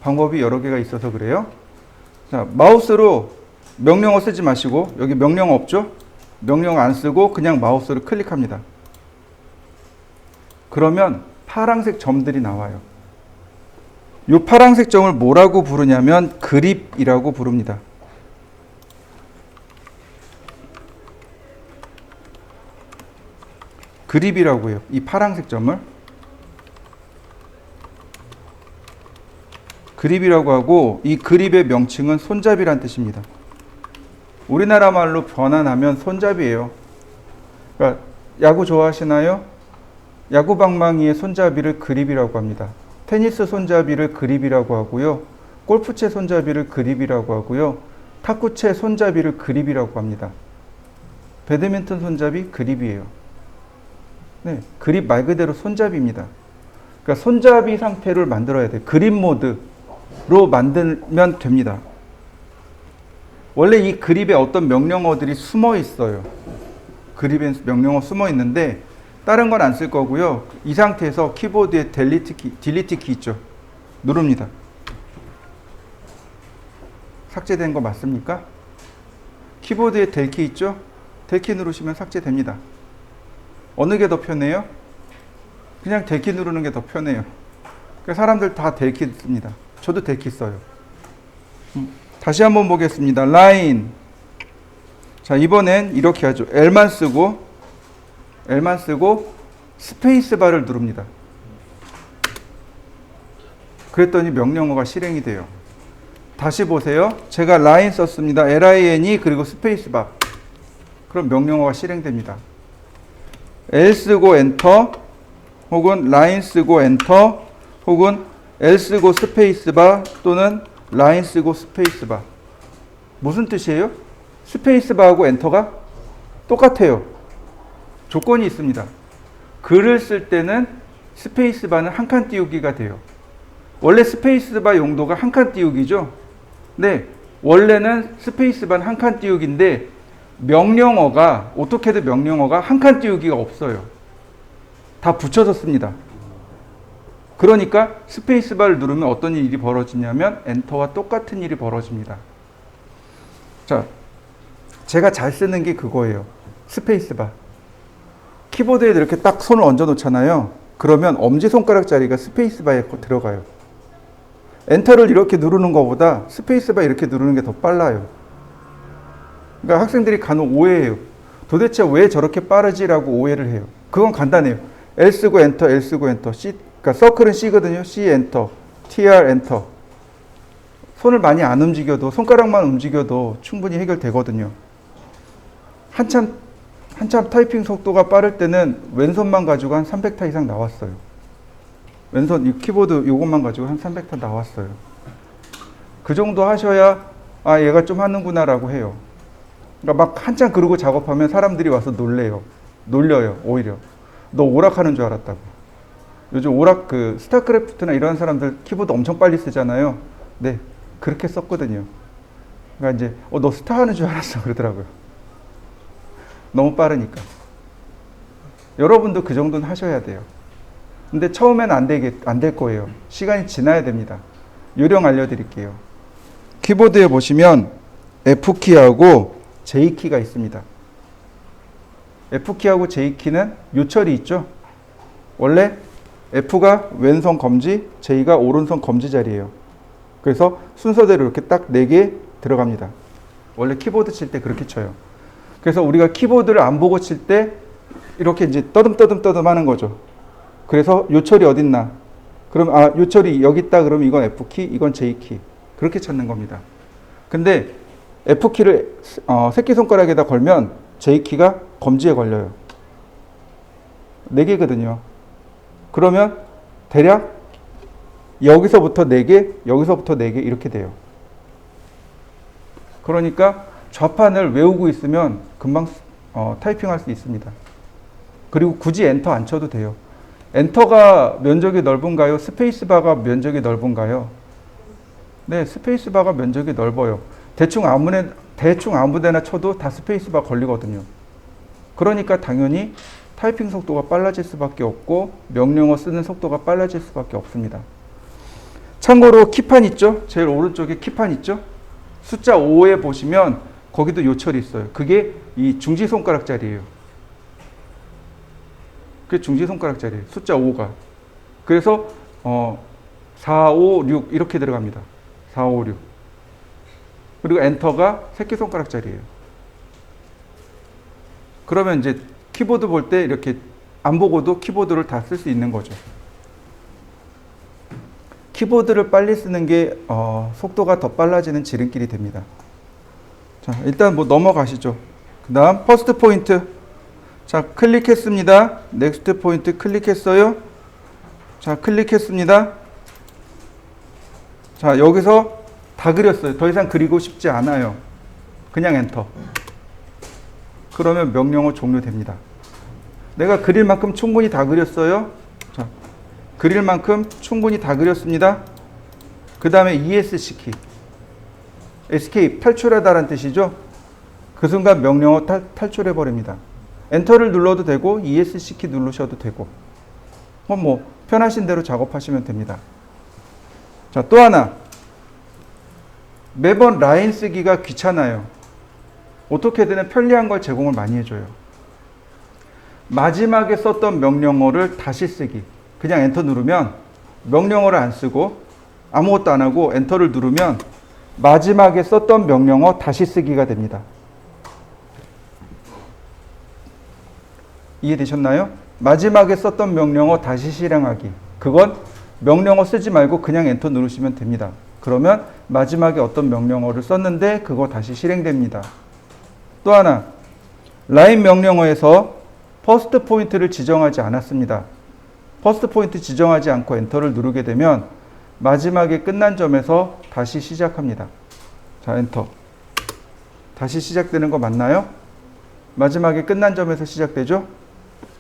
방법이 여러 개가 있어서 그래요. 자, 마우스로 명령어 쓰지 마시고 여기 명령어 없죠? 명령어 안 쓰고 그냥 마우스로 클릭합니다. 그러면 파란색 점들이 나와요. 이 파란색 점을 뭐라고 부르냐면 그립이라고 부릅니다. 그립이라고 해요. 이 파란색 점을 그립이라고 하고 이 그립의 명칭은 손잡이란 뜻입니다. 우리나라 말로 변환하면 손잡이에요. 그러니까 야구 좋아하시나요? 야구 방망이의 손잡이를 그립이라고 합니다. 테니스 손잡이를 그립이라고 하고요. 골프채 손잡이를 그립이라고 하고요. 탁구채 손잡이를 그립이라고 합니다. 배드민턴 손잡이 그립이에요. 네, 그립 말 그대로 손잡이입니다. 그러니까 손잡이 상태를 만들어야 돼요. 그립 모드로 만들면 됩니다. 원래 이 그립에 어떤 명령어들이 숨어 있어요. 그립에 명령어 숨어 있는데 다른 건 안 쓸 거고요. 이 상태에서 키보드에 딜리트 키 있죠. 누릅니다. 삭제된 거 맞습니까? 키보드에 델 키 있죠? 델 키 누르시면 삭제됩니다. 어느 게 더 편해요? 그냥 델 키 누르는 게 더 편해요. 그러니까 사람들 다 델 키 씁니다. 저도 델 키 써요. 다시 한번 보겠습니다. 라인. 자, 이번엔 이렇게 하죠. L만 쓰고 스페이스 바를 누릅니다. 그랬더니 명령어가 실행이 돼요. 다시 보세요. 제가 라인 썼습니다. LINE 그리고 스페이스 바. 그럼 명령어가 실행됩니다. L 쓰고 엔터 혹은 라인 쓰고 엔터 혹은 L 쓰고 스페이스 바 또는 라인 쓰고 스페이스 바. 무슨 뜻이에요? 스페이스 바하고 엔터가 똑같아요. 조건이 있습니다. 글을 쓸 때는 스페이스바는 한 칸 띄우기가 돼요. 원래 스페이스바 용도가 한 칸 띄우기죠. 네, 원래는 스페이스바는 한 칸 띄우기인데 명령어가 오토캐드 명령어가 한 칸 띄우기가 없어요. 다 붙여서 씁니다. 그러니까 스페이스바를 누르면 어떤 일이 벌어지냐면 엔터와 똑같은 일이 벌어집니다. 자, 제가 잘 쓰는 게 그거예요. 스페이스바. 키보드에 이렇게 딱 손을 얹어 놓잖아요. 그러면 엄지손가락 자리가 스페이스바에 들어가요. 엔터를 이렇게 누르는 것보다 스페이스바 이렇게 누르는 게 더 빨라요. 그러니까 학생들이 간혹 오해해요. 도대체 왜 저렇게 빠르지라고 오해를 해요. 그건 간단해요. L 쓰고 엔터, L 쓰고 엔터. C, 그러니까 서클은 C거든요. C 엔터, TR 엔터. 손을 많이 안 움직여도, 손가락만 움직여도 충분히 해결되거든요. 한참 타이핑 속도가 빠를 때는 왼손만 가지고 한 300타 이상 나왔어요. 왼손, 이 키보드 이것만 가지고 한 300타 나왔어요. 그 정도 하셔야, 아, 얘가 좀 하는구나라고 해요. 그러니까 막 한참 그러고 작업하면 사람들이 와서 놀려요, 오히려. 너 오락하는 줄 알았다고. 요즘 오락, 스타크래프트나 이런 사람들 키보드 엄청 빨리 쓰잖아요. 네, 그렇게 썼거든요. 그러니까 이제, 너 스타 하는 줄 알았어. 그러더라고요. 너무 빠르니까. 여러분도 그 정도는 하셔야 돼요. 근데 처음엔 안 될 거예요. 시간이 지나야 됩니다. 요령 알려드릴게요. 키보드에 보시면 F키하고 J키가 있습니다. F키하고 J키는 요철이 있죠. 원래 F가 왼손 검지, J가 오른손 검지 자리예요. 그래서 순서대로 이렇게 딱 4개 들어갑니다. 원래 키보드 칠 때 그렇게 쳐요. 그래서 우리가 키보드를 안 보고 칠 때 이렇게 이제 떠듬 하는 거죠. 그래서 요철이 어딨나? 그럼 요철이 여기 있다 그러면 이건 F키, 이건 J키. 그렇게 찾는 겁니다. 근데 F키를 새끼손가락에다 걸면 J키가 검지에 걸려요. 4개거든요. 그러면 대략 여기서부터 4개, 여기서부터 4개 이렇게 돼요. 그러니까 좌판을 외우고 있으면 금방 타이핑할 수 있습니다. 그리고 굳이 엔터 안 쳐도 돼요. 엔터가 면적이 넓은가요? 스페이스바가 면적이 넓은가요? 네, 스페이스바가 면적이 넓어요. 대충 아무 데나 쳐도 다 스페이스바 걸리거든요. 그러니까 당연히 타이핑 속도가 빨라질 수밖에 없고 명령어 쓰는 속도가 빨라질 수밖에 없습니다. 참고로 키판 있죠? 제일 오른쪽에 키판 있죠? 숫자 5에 보시면 거기도 요철이 있어요. 그게 이 중지손가락 자리예요. 그게 중지손가락 자리예요. 숫자 5가. 그래서 4, 5, 6 이렇게 들어갑니다. 4, 5, 6. 그리고 엔터가 새끼손가락 자리예요. 그러면 이제 키보드 볼 때 이렇게 안 보고도 키보드를 다 쓸 수 있는 거죠. 키보드를 빨리 쓰는 게 속도가 더 빨라지는 지름길이 됩니다. 자, 일단 뭐 넘어가시죠. 그 다음 퍼스트 포인트. 자, 클릭했습니다. 넥스트 포인트 클릭했어요. 자, 클릭했습니다. 자, 여기서 다 그렸어요. 더 이상 그리고 싶지 않아요. 그냥 엔터. 그러면 명령어 종료됩니다. 내가 그릴 만큼 충분히 다 그렸어요. 자, 그릴 만큼 충분히 다 그렸습니다. 그 다음에 ESC 키. escape, 탈출하다라는 뜻이죠. 그 순간 명령어 탈출해 버립니다. 엔터를 눌러도 되고 ESC 키 누르셔도 되고 뭐 편하신 대로 작업하시면 됩니다. 자, 또 하나. 매번 라인 쓰기가 귀찮아요. 오토캐드는 편리한 걸 제공을 많이 해줘요. 마지막에 썼던 명령어를 다시 쓰기. 그냥 엔터 누르면 명령어를 안 쓰고 아무것도 안 하고 엔터를 누르면 마지막에 썼던 명령어 다시 쓰기가 됩니다. 이해되셨나요? 마지막에 썼던 명령어 다시 실행하기. 그건 명령어 쓰지 말고 그냥 엔터 누르시면 됩니다. 그러면 마지막에 어떤 명령어를 썼는데 그거 다시 실행됩니다. 또 하나, 라인 명령어에서 퍼스트 포인트를 지정하지 않았습니다. 퍼스트 포인트 지정하지 않고 엔터를 누르게 되면 마지막에 끝난 점에서 다시 시작합니다. 자, 엔터. 다시 시작되는 거 맞나요? 마지막에 끝난 점에서 시작되죠?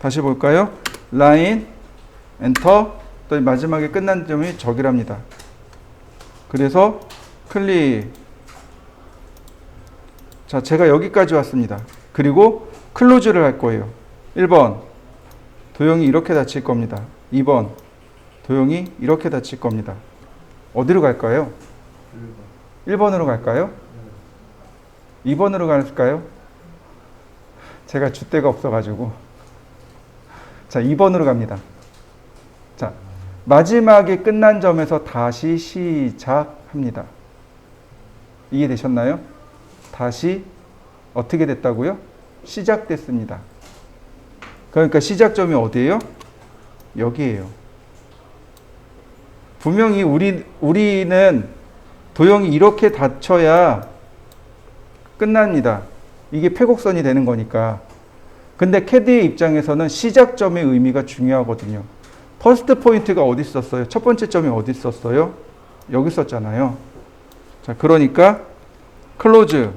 다시 볼까요? 라인, 엔터, 또 마지막에 끝난 점이 저기랍니다. 그래서 클릭. 자, 제가 여기까지 왔습니다. 그리고 클로즈를 할 거예요. 1번, 도형이 이렇게 닫힐 겁니다. 2번, 도형이 이렇게 닫힐 겁니다. 어디로 갈까요? 1번으로 갈까요? 2번으로 갈까요? 제가 줏대가 없어가지고. 자, 2번으로 갑니다. 자, 마지막에 끝난 점에서 다시 시작합니다. 이해되셨나요? 다시 어떻게 됐다고요? 시작됐습니다. 그러니까 시작점이 어디예요? 여기에요. 분명히 우리는 도형이 이렇게 닫혀야 끝납니다. 이게 폐곡선이 되는 거니까. 근데 캐디의 입장에서는 시작점의 의미가 중요하거든요. 퍼스트 포인트가 어디 있었어요? 첫 번째 점이 어디 있었어요? 여기 있었잖아요. 자, 그러니까 클로즈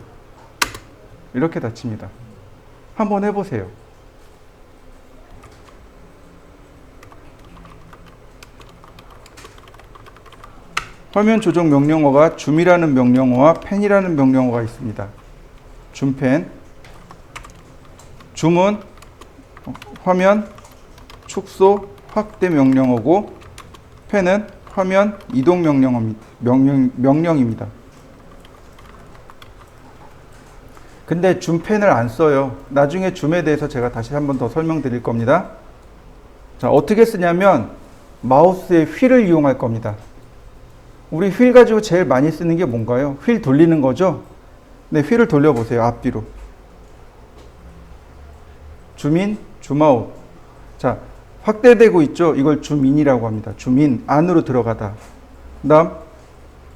이렇게 닫힙니다. 한번 해보세요. 화면 조정 명령어가 줌이라는 명령어와 펜이라는 명령어가 있습니다. 줌펜. 줌은 화면 축소 확대 명령어고 펜은 화면 이동 명령입니다. 근데 줌펜을 안 써요. 나중에 줌에 대해서 제가 다시 한번 더 설명드릴 겁니다. 자, 어떻게 쓰냐면 마우스의 휠을 이용할 겁니다. 우리 휠 가지고 제일 많이 쓰는 게 뭔가요? 휠 돌리는 거죠? 네, 휠을 돌려보세요. 앞뒤로. 줌인, 줌아웃. 자, 확대되고 있죠? 이걸 줌인이라고 합니다. 줌인, 안으로 들어가다. 그 다음,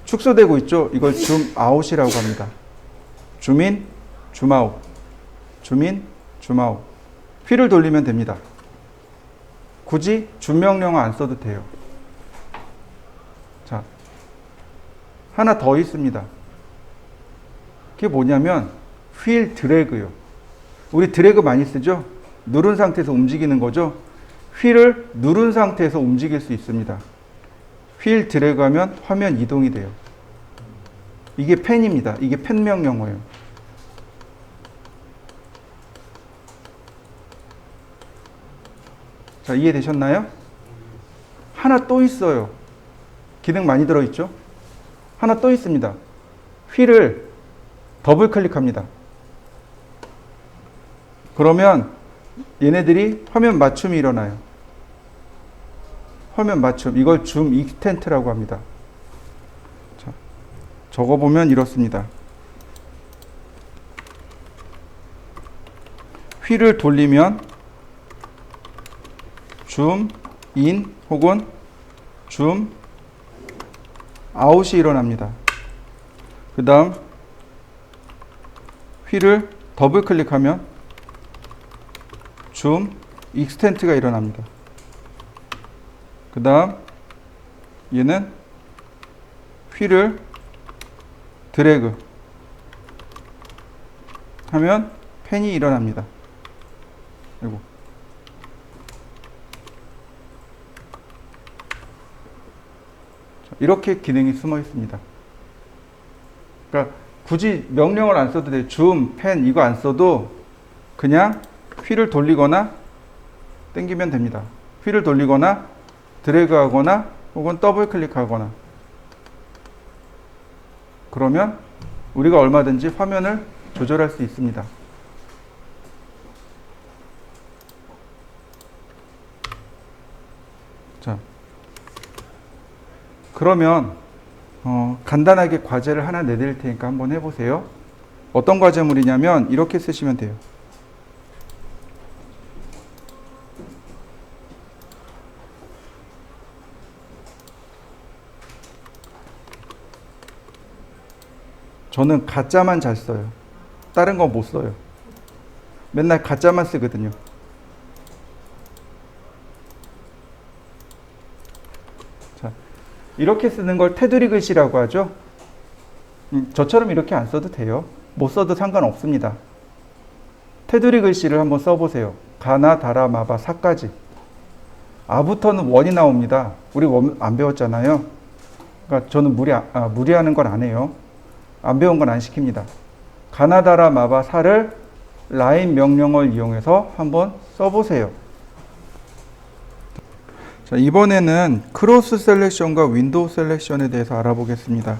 축소되고 있죠? 이걸 줌아웃이라고 합니다. 줌인, 줌아웃. 줌인, 줌아웃. 휠을 돌리면 됩니다. 굳이 줌 명령어 안 써도 돼요. 자, 하나 더 있습니다. 그게 뭐냐면 휠 드래그요. 우리 드래그 많이 쓰죠? 누른 상태에서 움직이는 거죠? 휠을 누른 상태에서 움직일 수 있습니다. 휠 드래그 하면 화면 이동이 돼요. 이게 펜입니다. 이게 펜 명령어예요. 자, 이해되셨나요? 하나 또 있어요. 기능 많이 들어있죠? 하나 또 있습니다. 휠을 더블 클릭합니다. 그러면 얘네들이 화면 맞춤이 일어나요. 화면 맞춤. 이걸 줌 익스텐트라고 합니다. 자, 적어보면 이렇습니다. 휠을 돌리면 줌 인 혹은 줌 아웃이 일어납니다. 그 다음 휠을 더블 클릭하면 줌 익스텐트가 일어납니다. 그 다음 얘는 휠을 드래그 하면 펜이 일어납니다. 그리고 이렇게 기능이 숨어 있습니다. 그러니까 굳이 명령을 안 써도 돼요. 줌, 펜 이거 안 써도 그냥 휠을 돌리거나 당기면 됩니다. 휠을 돌리거나 드래그 하거나 혹은 더블 클릭하거나 그러면 우리가 얼마든지 화면을 조절할 수 있습니다. 자, 그러면 간단하게 과제를 하나 내드릴 테니까 한번 해보세요. 어떤 과제물이냐면 이렇게 쓰시면 돼요. 저는 가짜만 잘 써요. 다른 거 못 써요. 맨날 가짜만 쓰거든요. 자, 이렇게 쓰는 걸 테두리 글씨라고 하죠. 저처럼 이렇게 안 써도 돼요. 못 써도 상관없습니다. 테두리 글씨를 한번 써보세요. 가나, 다라, 마바, 사까지. 아부터는 원이 나옵니다. 우리 원 안 배웠잖아요. 그러니까 저는 무리하는 건 안 해요. 안 배운 건 안 시킵니다. 가나, 다라, 마바, 사를 라인 명령어를 이용해서 한번 써보세요. 자, 이번에는 크로스 셀렉션과 윈도우 셀렉션에 대해서 알아보겠습니다.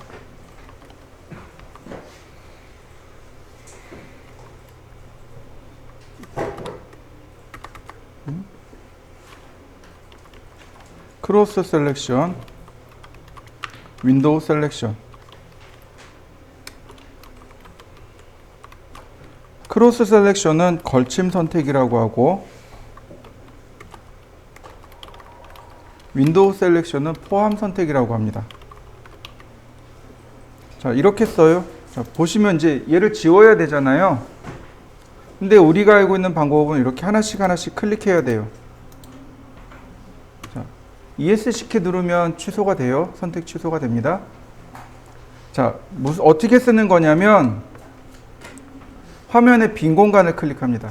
크로스 셀렉션, 윈도우 셀렉션. 크로스 셀렉션은 걸침 선택이라고 하고, 윈도우 셀렉션은 포함 선택이라고 합니다. 자, 이렇게 써요. 자, 보시면 이제 얘를 지워야 되잖아요. 근데 우리가 알고 있는 방법은 이렇게 하나씩 클릭해야 돼요. 자, ESC 키 누르면 취소가 돼요. 선택 취소가 됩니다. 자, 어떻게 쓰는 거냐면 화면에 빈 공간을 클릭합니다.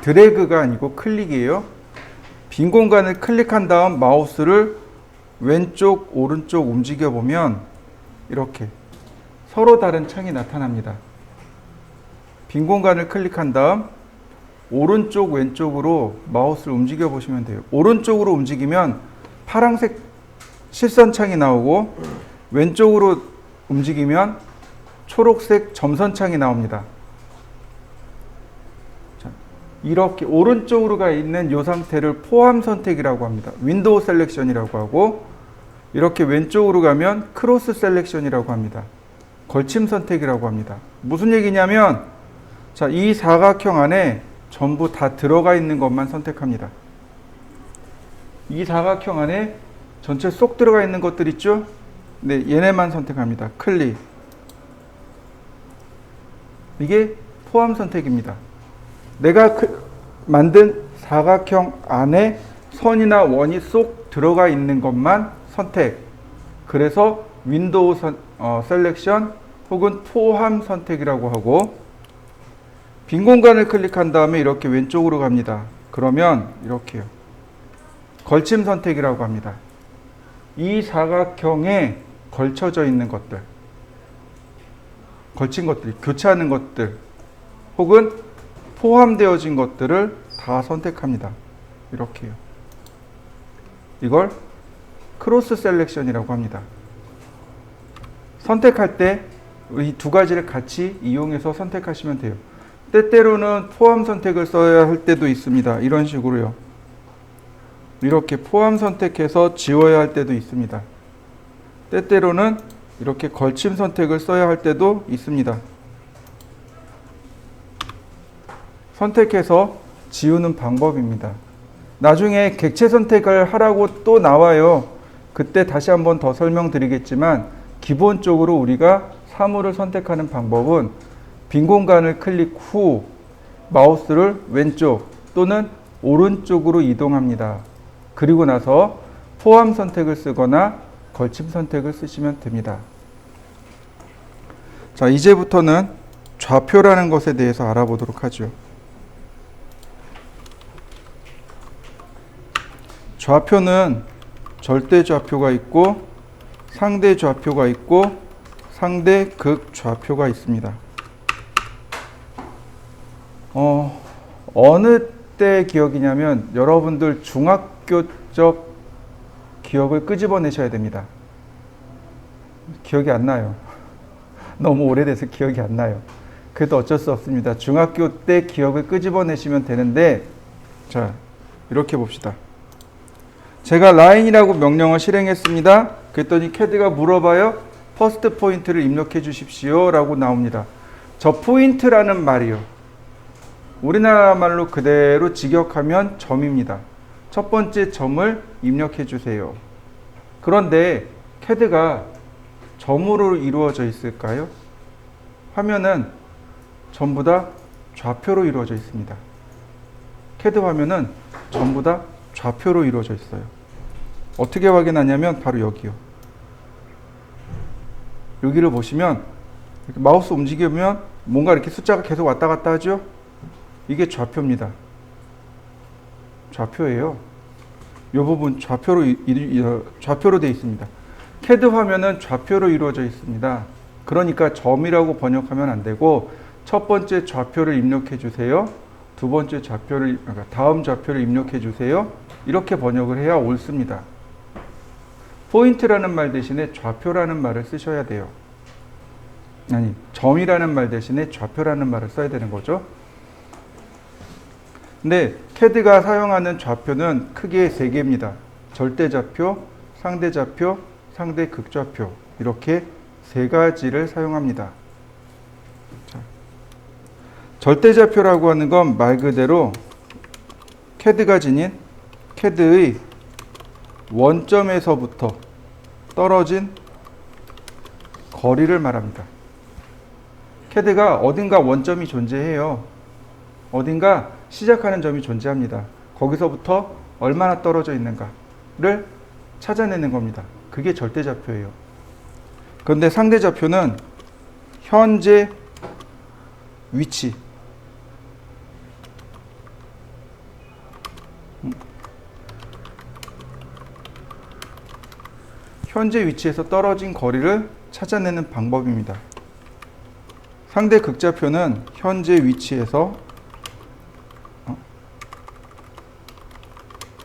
드래그가 아니고 클릭이에요. 빈 공간을 클릭한 다음 마우스를 왼쪽, 오른쪽 움직여 보면 이렇게 서로 다른 창이 나타납니다. 빈 공간을 클릭한 다음 오른쪽, 왼쪽으로 마우스를 움직여 보시면 돼요. 오른쪽으로 움직이면 파란색 실선 창이 나오고, 왼쪽으로 움직이면 초록색 점선 창이 나옵니다. 이렇게 오른쪽으로 가 있는 이 상태를 포함 선택이라고 합니다. 윈도우 셀렉션이라고 하고, 이렇게 왼쪽으로 가면 크로스 셀렉션이라고 합니다. 걸침 선택이라고 합니다. 무슨 얘기냐면, 자, 이 사각형 안에 전부 다 들어가 있는 것만 선택합니다. 이 사각형 안에 전체 쏙 들어가 있는 것들 있죠? 네, 얘네만 선택합니다. 클릭. 이게 포함 선택입니다. 내가 만든 사각형 안에 선이나 원이 쏙 들어가 있는 것만 선택. 그래서 윈도우 셀렉션 혹은 포함 선택이라고 하고, 빈 공간을 클릭한 다음에 이렇게 왼쪽으로 갑니다. 그러면 이렇게요. 걸침 선택이라고 합니다. 이 사각형에 걸쳐져 있는 것들, 걸친 것들, 교차하는 것들 혹은 포함되어진 것들을 다 선택합니다. 이렇게요. 이걸 크로스 셀렉션이라고 합니다. 선택할 때 이 두 가지를 같이 이용해서 선택하시면 돼요. 때때로는 포함 선택을 써야 할 때도 있습니다. 이런 식으로요. 이렇게 포함 선택해서 지워야 할 때도 있습니다. 때때로는 이렇게 걸침 선택을 써야 할 때도 있습니다. 선택해서 지우는 방법입니다. 나중에 객체 선택을 하라고 또 나와요. 그때 다시 한번 더 설명드리겠지만, 기본적으로 우리가 사물을 선택하는 방법은 빈 공간을 클릭 후 마우스를 왼쪽 또는 오른쪽으로 이동합니다. 그리고 나서 포함 선택을 쓰거나 걸침 선택을 쓰시면 됩니다. 자, 이제부터는 좌표라는 것에 대해서 알아보도록 하죠. 좌표는 절대 좌표가 있고 상대 좌표가 있고 상대 극 좌표가 있습니다. 어느 때 기억이냐면 여러분들 중학교적 기억을 끄집어내셔야 됩니다. 기억이 안 나요. 너무 오래돼서 기억이 안 나요. 그래도 어쩔 수 없습니다. 중학교 때 기억을 끄집어내시면 되는데, 자, 이렇게 봅시다. 제가 라인이라고 명령을 실행했습니다. 그랬더니 CAD가 물어봐요. 퍼스트 포인트를 입력해 주십시오 라고 나옵니다. 저 포인트라는 말이요, 우리나라 말로 그대로 직역하면 점입니다. 첫 번째 점을 입력해 주세요. 그런데 CAD가 점으로 이루어져 있을까요? 화면은 전부 다 좌표로 이루어져 있습니다. CAD 화면은 전부 다 좌표로 이루어져 있어요. 어떻게 확인하냐면 바로 여기요. 여기를 보시면 이렇게 마우스 움직이면 뭔가 이렇게 숫자가 계속 왔다 갔다 하죠? 이게 좌표입니다. 좌표예요. 이 부분 좌표로 되어 있습니다. CAD 화면은 좌표로 이루어져 있습니다. 그러니까 점이라고 번역하면 안 되고 첫 번째 좌표를 입력해 주세요. 두 번째 좌표를 다음 좌표를 입력해 주세요. 이렇게 번역을 해야 옳습니다. 포인트라는 말 대신에 좌표라는 말을 쓰셔야 돼요. 아니, 점이라는 말 대신에 좌표라는 말을 써야 되는 거죠. 근데 CAD가 사용하는 좌표는 크게 세 개입니다. 절대좌표, 상대좌표, 상대극좌표 이렇게 세 가지를 사용합니다. 자, 절대좌표라고 하는 건 말 그대로 CAD가 지닌 CAD의 원점에서부터 떨어진 거리를 말합니다. CAD가 어딘가 원점이 존재해요. 어딘가 시작하는 점이 존재합니다. 거기서부터 얼마나 떨어져 있는가를 찾아내는 겁니다. 그게 절대좌표예요. 그런데 상대좌표는 현재 위치, 현재 위치에서 떨어진 거리를 찾아내는 방법입니다. 상대 극좌표는 현재 위치에서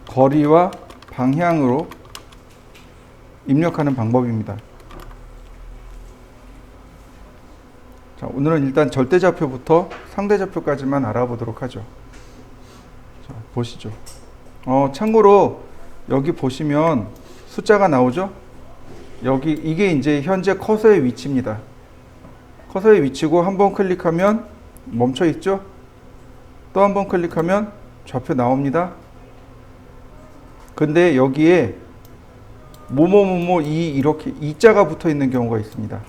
거리와 방향으로 입력하는 방법입니다. 자, 오늘은 일단 절대좌표부터 상대좌표까지만 알아보도록 하죠. 자, 보시죠. 참고로 여기 보시면 숫자가 나오죠? 여기 이게 이제 현재 커서의 위치입니다. 커서의 위치고 한번 클릭하면 멈춰 있죠? 또 한번 클릭하면 좌표 나옵니다. 근데 여기에 뭐뭐뭐뭐 이렇게 이자가 붙어 있는 경우가 있습니다.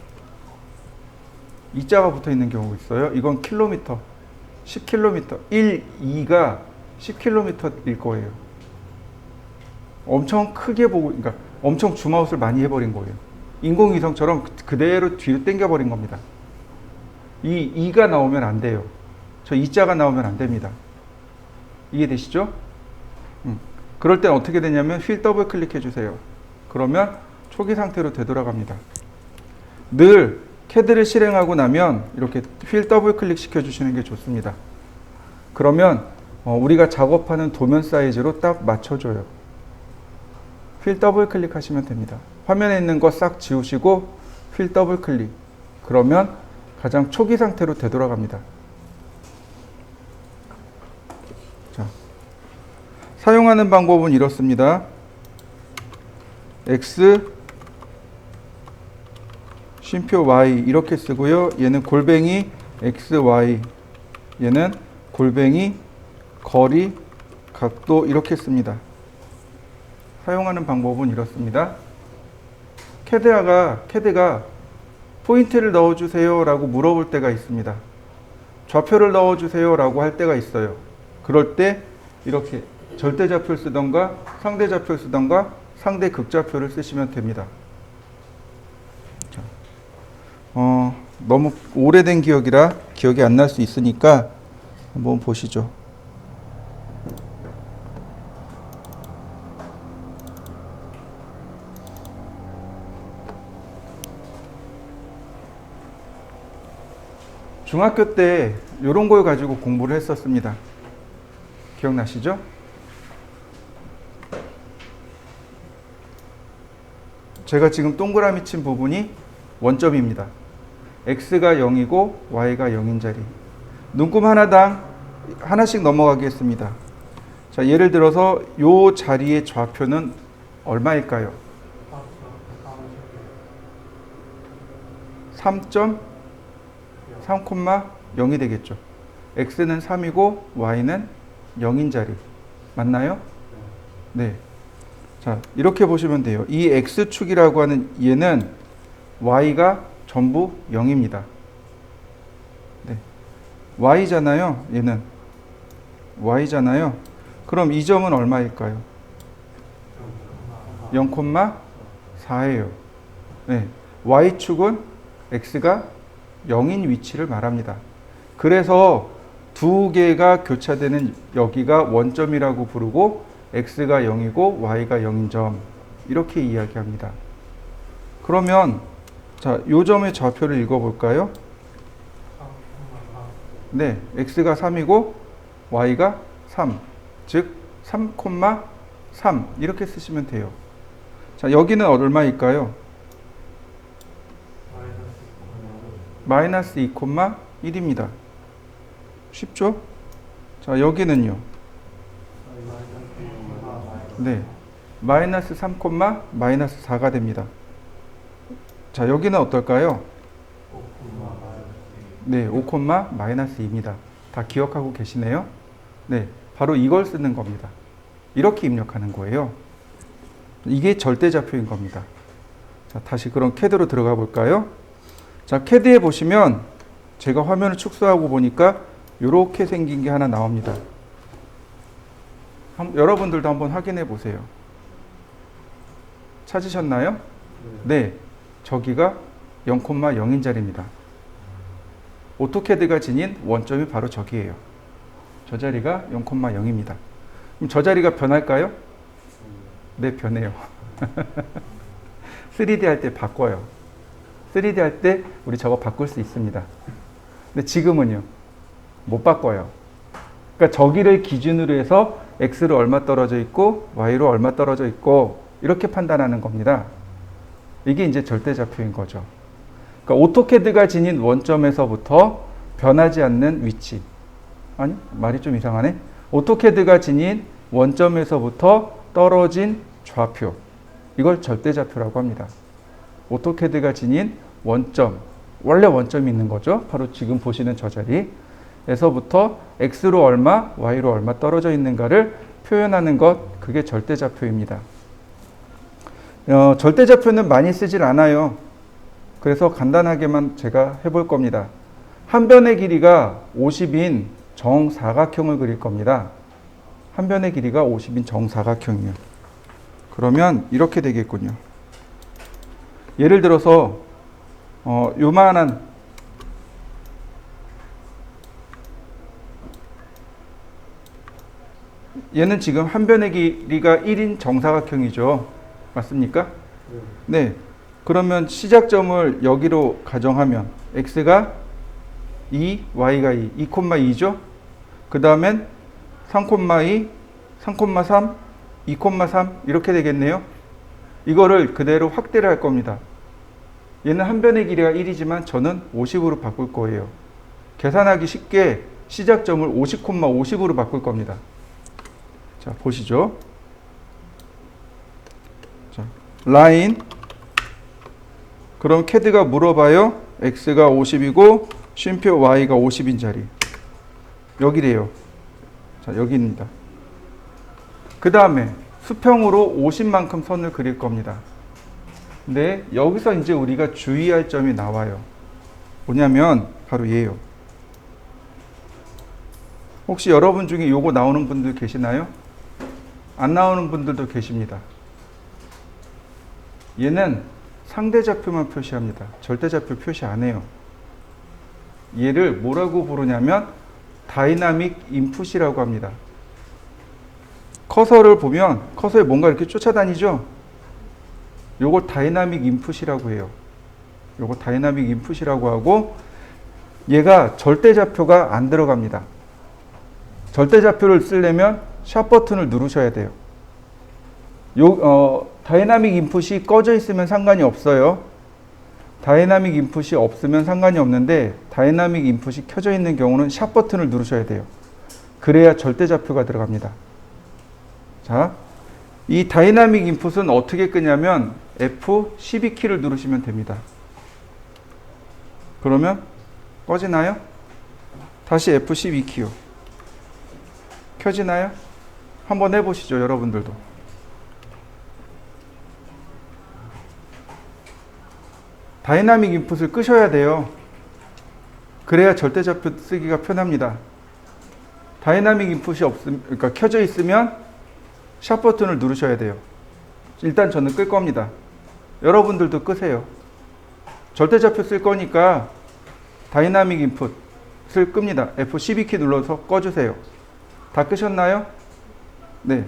이자가 붙어 있는 경우가 있어요. 이건 킬로미터, 10km, 1, 2가 10km일 거예요. 엄청 크게 보고, 그러니까 엄청 줌아웃을 많이 해버린 거예요. 인공위성처럼 그대로 뒤로 당겨버린 겁니다. 이 2가 나오면 안 돼요. 저 이자가 나오면 안 됩니다. 이해되시죠? 그럴 땐 어떻게 되냐면 휠 더블 클릭해 주세요. 그러면 초기 상태로 되돌아갑니다. 늘 CAD를 실행하고 나면 이렇게 휠 더블 클릭 시켜 주시는 게 좋습니다. 그러면 우리가 작업하는 도면 사이즈로 딱 맞춰줘요. 휠 더블 클릭하시면 됩니다. 화면에 있는 거 싹 지우시고 휠 더블 클릭. 그러면 가장 초기 상태로 되돌아갑니다. 자, 사용하는 방법은 이렇습니다. X, 쉼표 Y 이렇게 쓰고요. 얘는 골뱅이 X, Y, 얘는 골뱅이 거리, 각도 이렇게 씁니다. 사용하는 방법은 이렇습니다. CAD가 포인트를 넣어주세요 라고 물어볼 때가 있습니다. 좌표를 넣어주세요 라고 할 때가 있어요. 그럴 때 이렇게 절대좌표를 쓰던가 상대좌표를 쓰던가 상대극좌표를 쓰시면 됩니다. 자, 너무 오래된 기억이라 기억이 안 날 수 있으니까 한번 보시죠. 중학교 때 이런 걸 가지고 공부를 했었습니다. 기억나시죠? 제가 지금 동그라미 친 부분이 원점입니다. X가 0이고 Y가 0인 자리. 눈금 하나당 하나씩 넘어가겠습니다. 자, 예를 들어서 이 자리의 좌표는 얼마일까요? 3.0이 되겠죠. X는 3이고 Y는 0인 자리. 맞나요? 네. 자, 이렇게 보시면 돼요. 이 X축이라고 하는 얘는 Y가 전부 0입니다. 네. Y잖아요. 얘는 Y잖아요. 그럼 이 점은 얼마일까요? 0,4예요. 네. Y축은 X가 0인 위치를 말합니다. 그래서 두 개가 교차되는 여기가 원점이라고 부르고 x가 0이고 y가 0인 점 이렇게 이야기합니다. 그러면 자, 요 점의 좌표를 읽어볼까요? 네, x가 3이고 y가 3, 즉 3,3 이렇게 쓰시면 돼요. 자, 여기는 얼마일까요? 마이너스 2,1입니다. 쉽죠? 자, 여기는요. 네, 마이너스 3, 마이너스 4가 됩니다. 자, 여기는 어떨까요? 네, 5, 마이너스 2입니다. 다 기억하고 계시네요? 네, 바로 이걸 쓰는 겁니다. 이렇게 입력하는 거예요. 이게 절대좌표인 겁니다. 자, 다시 그럼 CAD로 들어가 볼까요? 자, CAD에 보시면 제가 화면을 축소하고 보니까 이렇게 생긴 게 하나 나옵니다. 여러분들도 한번 확인해 보세요. 찾으셨나요? 네, 저기가 0,0인 자리입니다. 오토캐드가 지닌 원점이 바로 저기예요. 저 자리가 0,0입니다. 그럼 저 자리가 변할까요? 네, 변해요. 3D 할 때 바꿔요. 3D 할 때 우리 저거 바꿀 수 있습니다. 근데 지금은요, 못 바꿔요. 그러니까 저기를 기준으로 해서 x로 얼마 떨어져 있고 y로 얼마 떨어져 있고 이렇게 판단하는 겁니다. 이게 이제 절대좌표인 거죠. 그러니까 오토캐드가 지닌 원점에서부터 변하지 않는 위치. 아니, 말이 좀 이상하네. 오토캐드가 지닌 원점에서부터 떨어진 좌표. 이걸 절대좌표라고 합니다. 오토캐드가 지닌 원점. 원래 원점이 있는 거죠. 바로 지금 보시는 저 자리에서부터 x로 얼마, y로 얼마 떨어져 있는가를 표현하는 것. 그게 절대좌표입니다. 절대좌표는 많이 쓰질 않아요. 그래서 간단하게만 제가 해볼 겁니다. 한 변의 길이가 50인 정사각형을 그릴 겁니다. 한 변의 길이가 50인 정사각형이요. 그러면 이렇게 되겠군요. 예를 들어서 요만한 얘는 지금 한 변의 길이가 1인 정사각형이죠. 맞습니까? 네. 그러면 시작점을 여기로 가정하면 x가 2, y가 2, 2,2죠? 그 다음엔 3,2, 3,3, 2,3 이렇게 되겠네요. 이거를 그대로 확대를 할 겁니다. 얘는 한 변의 길이가 1이지만 저는 50으로 바꿀 거예요. 계산하기 쉽게 시작점을 50,50으로 바꿀 겁니다. 자, 보시죠. 자, 라인. 그럼 CAD가 물어봐요. x가 50이고 쉼표 y가 50인 자리. 여기래요. 자, 여기입니다. 그 다음에 수평으로 50만큼 선을 그릴 겁니다. 근데 여기서 이제 우리가 주의할 점이 나와요. 뭐냐면 바로 얘예요. 혹시 여러분 중에 요거 나오는 분들 계시나요? 안 나오는 분들도 계십니다. 얘는 상대좌표만 표시합니다. 절대좌표 표시 안 해요. 얘를 뭐라고 부르냐면 다이나믹 인풋이라고 합니다. 커서를 보면 커서에 뭔가 이렇게 쫓아다니죠? 요걸 다이나믹 인풋이라고 해요. 요거 다이나믹 인풋이라고 하고 얘가 절대좌표가 안 들어갑니다. 절대좌표를 쓰려면 샵 버튼을 누르셔야 돼요. 다이나믹 인풋이 꺼져 있으면 상관이 없어요. 다이나믹 인풋이 없으면 상관이 없는데 다이나믹 인풋이 켜져 있는 경우는 샵 버튼을 누르셔야 돼요. 그래야 절대좌표가 들어갑니다. 자, 이 다이나믹 인풋은 어떻게 끄냐면 F12키를 누르시면 됩니다. 그러면 꺼지나요? 다시 F12키요. 켜지나요? 한번 해보시죠, 여러분들도. 다이나믹 인풋을 끄셔야 돼요. 그래야 절대좌표 쓰기가 편합니다. 다이나믹 인풋이 그러니까 켜져 있으면 샵 버튼을 누르셔야 돼요. 일단 저는 끌 겁니다. 여러분들도 끄세요. 절대좌표 쓸 거니까 다이나믹 인풋 끕니다. F12키 눌러서 꺼주세요. 다 끄셨나요? 네.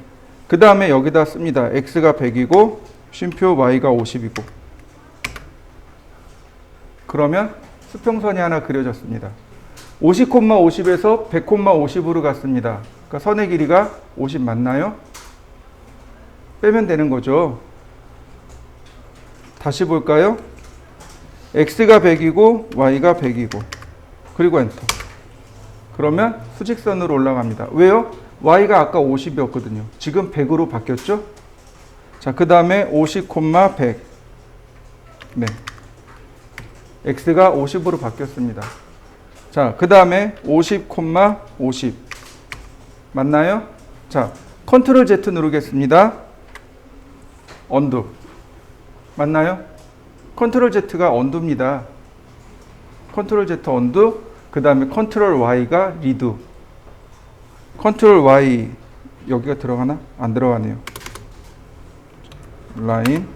그 다음에 여기다 씁니다. x가 100이고 쉼표 y가 50이고. 그러면 수평선이 하나 그려졌습니다. 50,50에서 100,50으로 갔습니다. 그러니까 선의 길이가 50 맞나요? 빼면 되는 거죠. 다시 볼까요? x가 100이고 y가 100이고 그리고 엔터. 그러면 수직선으로 올라갑니다. 왜요? y가 아까 50이었거든요. 지금 100으로 바뀌었죠? 자, 그 다음에 50,100. 네. x가 50으로 바뀌었습니다. 자, 그 다음에 50,50. 맞나요? 자, 컨트롤 Z 누르겠습니다. 언두. 맞나요? 컨트롤 Z가 언두입니다. 컨트롤 Z 언두. 그 다음에 컨트롤 Y가 리드. 컨트롤 Y 여기가 들어가나? 안 들어가네요. 라인.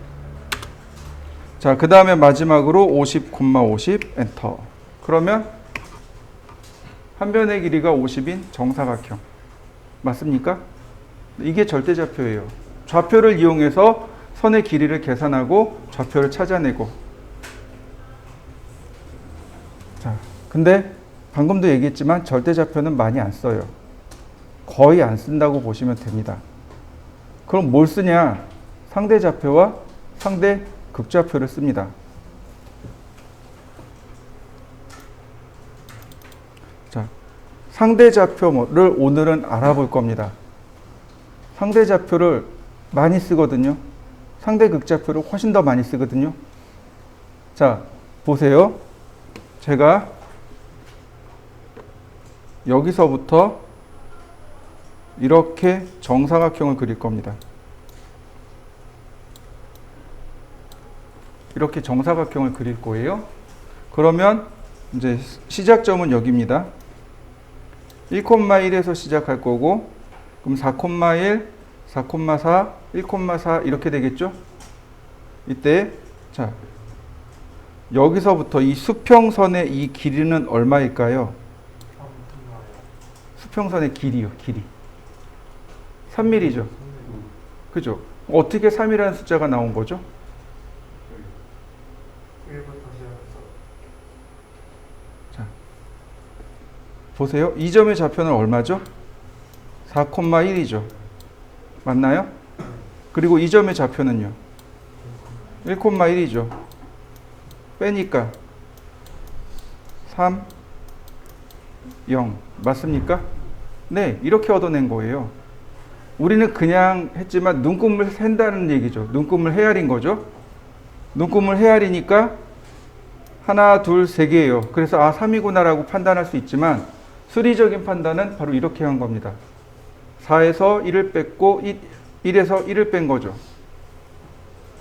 자, 그 다음에 마지막으로 50,50 엔터. 그러면 한 변의 길이가 50인 정사각형. 맞습니까? 이게 절대좌표예요. 좌표를 이용해서 선의 길이를 계산하고 좌표를 찾아내고. 자, 근데 방금도 얘기했지만 절대좌표는 많이 안 써요. 거의 안 쓴다고 보시면 됩니다. 그럼 뭘 쓰냐? 상대좌표와 상대극좌표를 씁니다. 자, 상대좌표를 오늘은 알아볼 겁니다. 상대좌표를 많이 쓰거든요. 상대극좌표를 훨씬 더 많이 쓰거든요. 자, 보세요. 제가 여기서부터 이렇게 정사각형을 그릴 겁니다. 이렇게 정사각형을 그릴 거예요. 그러면 이제 시작점은 여기입니다. 1,1에서 시작할 거고, 그럼 4,1, 4,4, 1,4 이렇게 되겠죠? 이때 자, 여기서부터 이 수평선의 이 길이는 얼마일까요? 수평선의 길이요, 길이. 3mm죠. 그죠? 어떻게 3이라는 숫자가 나온 거죠? 자, 보세요. 이 점의 좌표는 얼마죠? 4,1이죠. 맞나요? 그리고 이 점의 좌표는요? 1,1이죠. 빼니까 3, 0. 맞습니까? 네, 이렇게 얻어낸 거예요. 우리는 그냥 했지만 눈금을 샌다는 얘기죠. 눈금을 헤아린 거죠. 눈금을 헤아리니까 하나, 둘, 세 개예요. 그래서 3이구나라고 판단할 수 있지만 수리적인 판단은 바로 이렇게 한 겁니다. 4에서 1을 뺐고 1에서 1을 뺀 거죠.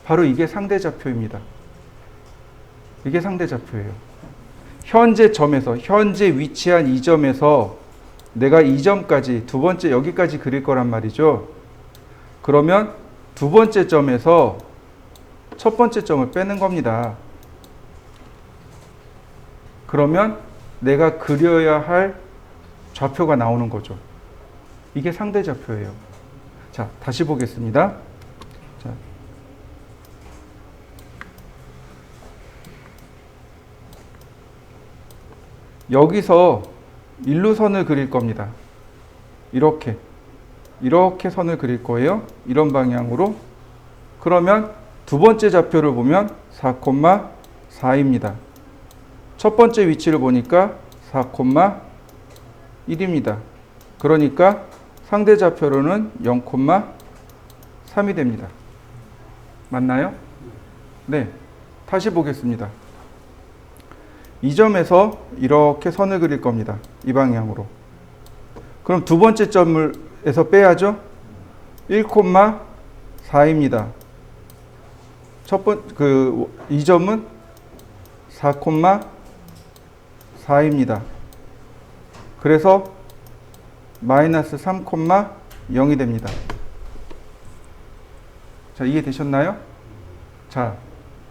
바로 이게 상대좌표입니다. 이게 상대좌표예요. 현재 점에서, 현재 위치한 이 점에서 내가 이 점까지, 두 번째 여기까지 그릴 거란 말이죠. 그러면 두 번째 점에서 첫 번째 점을 빼는 겁니다. 그러면 내가 그려야 할 좌표가 나오는 거죠. 이게 상대좌표예요. 자, 다시 보겠습니다. 자, 여기서 일루선을 그릴 겁니다. 이렇게 선을 그릴 거예요. 이런 방향으로. 그러면 두 번째 좌표를 보면 4,4입니다. 첫 번째 위치를 보니까 4,1입니다. 그러니까 상대 좌표로는 0,3이 됩니다. 맞나요? 네. 다시 보겠습니다. 이 점에서 이렇게 선을 그릴 겁니다. 이 방향으로. 그럼 두 번째 점에서 빼야죠. 1,4입니다. 이 점은 4,4입니다. 그래서 마이너스 3,0이 됩니다. 자, 이해되셨나요? 자,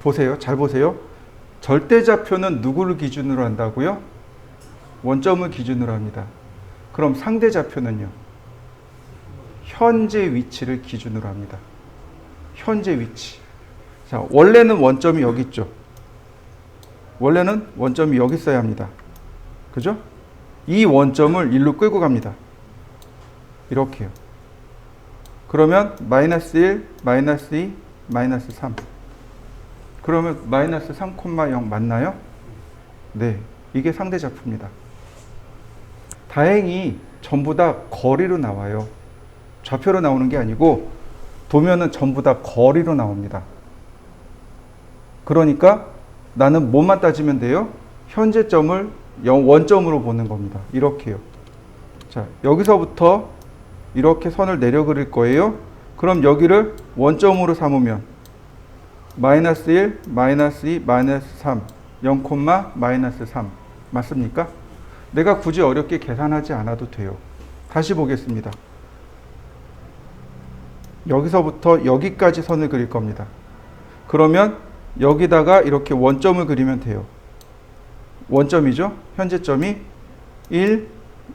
보세요. 잘 보세요. 절대좌표는 누구를 기준으로 한다고요? 원점을 기준으로 합니다. 그럼 상대 좌표는요? 현재 위치를 기준으로 합니다. 현재 위치. 자, 원래는 원점이 여기 있죠. 원래는 원점이 여기 있어야 합니다. 그죠? 이 원점을 일로 끌고 갑니다. 이렇게요. 그러면 마이너스 1, 마이너스 2, 마이너스 3. 그러면 마이너스 3,0 맞나요? 네. 이게 상대 좌표입니다. 다행히 전부 다 거리로 나와요. 좌표로 나오는 게 아니고 도면은 전부 다 거리로 나옵니다. 그러니까 나는 뭐만 따지면 돼요? 현재점을 원점으로 보는 겁니다. 이렇게요. 자, 여기서부터 이렇게 선을 내려 그릴 거예요. 그럼 여기를 원점으로 삼으면 마이너스 1, 마이너스 2, 마이너스 3, 0, 마이너스 3 맞습니까? 내가 굳이 어렵게 계산하지 않아도 돼요. 다시 보겠습니다. 여기서부터 여기까지 선을 그릴 겁니다. 그러면 여기다가 이렇게 원점을 그리면 돼요. 원점이죠? 현재점이 1,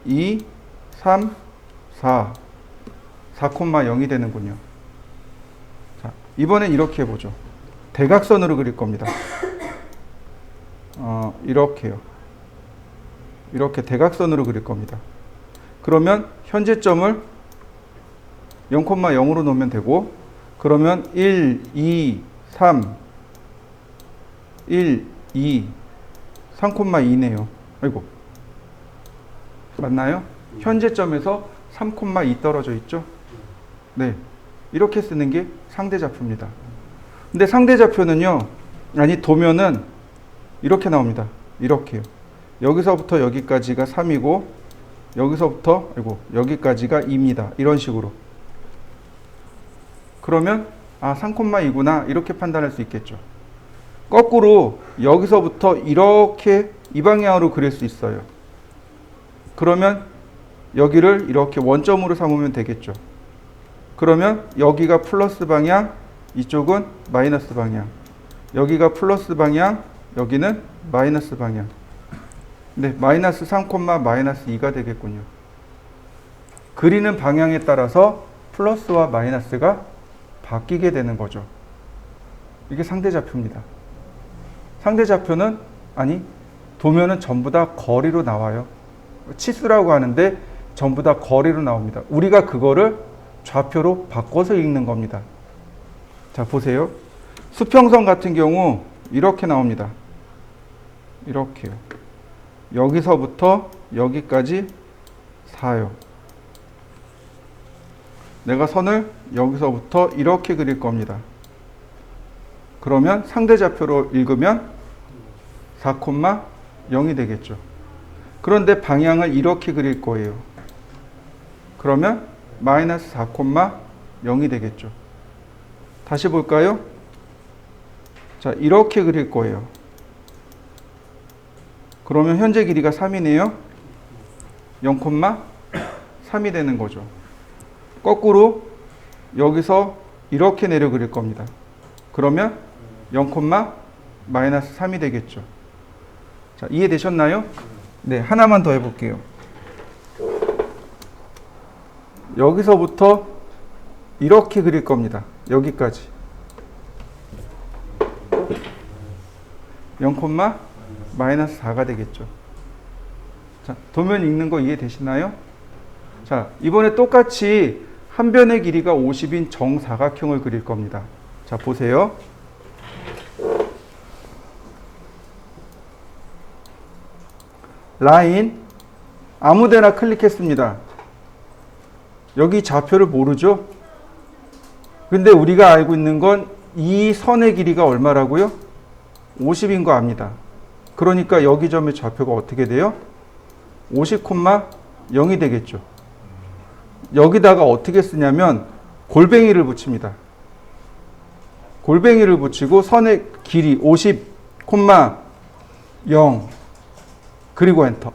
2, 3, 4, 4,0이 되는군요. 자, 이번엔 이렇게 해보죠. 대각선으로 그릴 겁니다. 이렇게요. 이렇게 대각선으로 그릴 겁니다. 그러면 현재점을 0,0으로 놓으면 되고, 그러면 1, 2, 3, 1, 2, 3,2네요. 아이고. 맞나요? 현재점에서 3,2 떨어져 있죠? 네. 이렇게 쓰는 게 상대좌표입니다. 근데 상대좌표는요, 아니, 도면은 이렇게 나옵니다. 이렇게요. 여기서부터 여기까지가 3이고, 여기서부터, 여기까지가 2입니다. 이런 식으로. 그러면, 3,2구나. 이렇게 판단할 수 있겠죠. 거꾸로 여기서부터 이렇게 이 방향으로 그릴 수 있어요. 그러면 여기를 이렇게 원점으로 삼으면 되겠죠. 그러면 여기가 플러스 방향, 이쪽은 마이너스 방향. 여기가 플러스 방향, 여기는 마이너스 방향. 네, 마이너스 3, 마이너스 2가 되겠군요. 그리는 방향에 따라서 플러스와 마이너스가 바뀌게 되는 거죠. 이게 상대좌표입니다. 상대좌표는, 아니, 도면은 전부 다 거리로 나와요. 치수라고 하는데 전부 다 거리로 나옵니다. 우리가 그거를 좌표로 바꿔서 읽는 겁니다. 자, 보세요. 수평선 같은 경우 이렇게 나옵니다. 이렇게요. 여기서부터 여기까지 4요. 내가 선을 여기서부터 이렇게 그릴 겁니다. 그러면 상대좌표로 읽으면 4,0이 되겠죠. 그런데 방향을 이렇게 그릴 거예요. 그러면 마이너스 4,0이 되겠죠. 다시 볼까요? 자, 이렇게 그릴 거예요. 그러면 현재 길이가 3이네요. 0,3이 되는 거죠. 거꾸로 여기서 이렇게 내려 그릴 겁니다. 그러면 0, 마이너스 3이 되겠죠. 자, 이해되셨나요? 네, 하나만 더 해볼게요. 여기서부터 이렇게 그릴 겁니다. 여기까지. 0, 마이너스 4가 되겠죠. 자, 도면 읽는 거 이해되시나요? 자, 이번에 똑같이 한 변의 길이가 50인 정사각형을 그릴 겁니다. 자, 보세요. 라인 아무데나 클릭했습니다. 여기 좌표를 모르죠? 근데 우리가 알고 있는 건 이 선의 길이가 얼마라고요? 50인 거 압니다. 그러니까 여기 점의 좌표가 어떻게 돼요? 50,0이 되겠죠. 여기다가 어떻게 쓰냐면 골뱅이를 붙입니다. 골뱅이를 붙이고 선의 길이 50,0 그리고 엔터.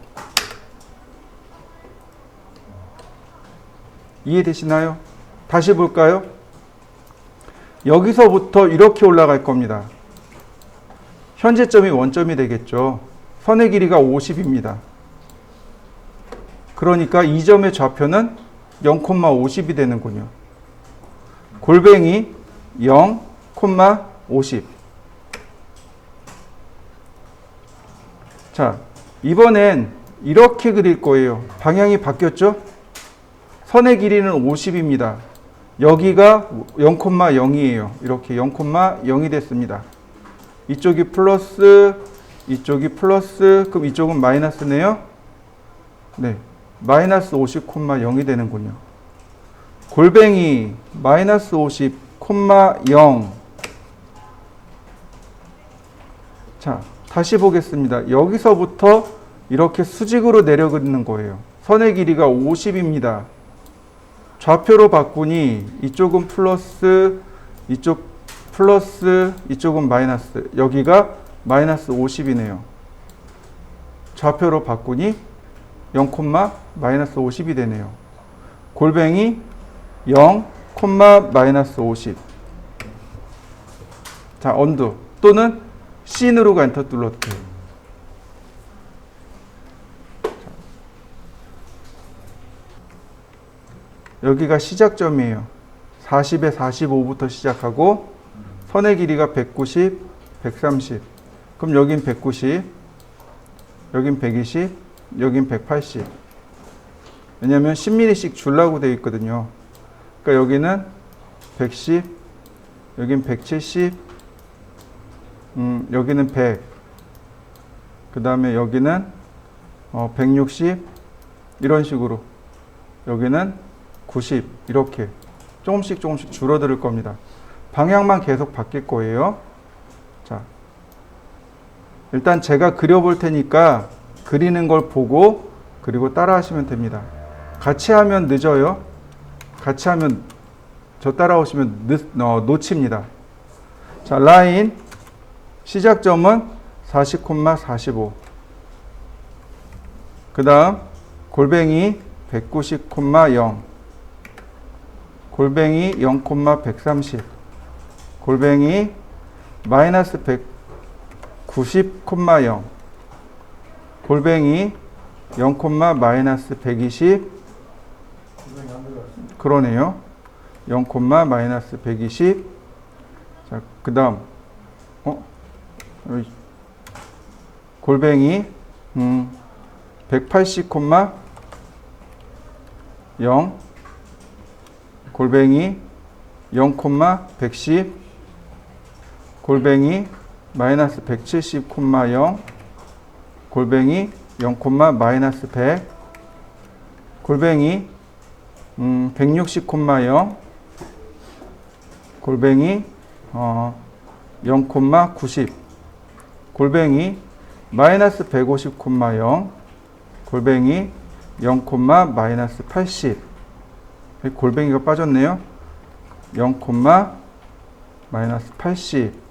이해되시나요? 다시 볼까요? 여기서부터 이렇게 올라갈 겁니다. 현재점이 원점이 되겠죠. 선의 길이가 50입니다. 그러니까 이 점의 좌표는 0,50이 되는군요. 골뱅이 0,50. 자, 이번엔 이렇게 그릴 거예요. 방향이 바뀌었죠? 선의 길이는 50입니다. 여기가 0,0이에요. 이렇게 0,0이 됐습니다. 이쪽이 플러스, 이쪽이 플러스, 그럼 이쪽은 마이너스네요. 네, 마이너스 50,0이 되는군요. 골뱅이 마이너스 50,0. 자, 다시 보겠습니다. 여기서부터 이렇게 수직으로 내려 그리는 거예요. 선의 길이가 50입니다. 좌표로 바꾸니 이쪽은 플러스, 이쪽 플러스, 이쪽은 마이너스. 여기가 마이너스 50이네요. 좌표로 바꾸니 0, 마이너스 50이 되네요. 골뱅이 0, 마이너스 50. 자, 언두 또는 C 누르고 엔터 눌러도 돼요. 여기가 시작점이에요. 40에 45부터 시작하고 선의 길이가 190, 130. 그럼 여긴 190, 여긴 120, 여긴 180. 왜냐면 10mm씩 주려고 되어 있거든요. 그러니까 여기는 110, 여긴 170, 여기는 100. 그 다음에 여기는 160, 이런 식으로. 여기는 90, 이렇게 조금씩 줄어들 겁니다. 방향만 계속 바뀔 거예요. 자, 일단 제가 그려볼 테니까 그리는 걸 보고 그리고 따라 하시면 됩니다. 같이 하면 늦어요. 같이 하면 저 따라오시면 놓칩니다. 자, 라인 시작점은 40,45. 그 다음 골뱅이 190,0. 골뱅이 0,130. 골뱅이 마이너스 190,0. 골뱅이 0, 마이너스 120. 그러네요. 0, 마이너스 120. 자, 그 다음 골뱅이 180,0. 골뱅이 0,110. 골뱅이 마이너스 170,0. 골뱅이 0, 마이너스 100. 골뱅이 160,0. 골뱅이 0,90. 골뱅이 마이너스 150,0. 골뱅이 0, 마이너스 80. 골뱅이가 빠졌네요. 0, 마이너스 80.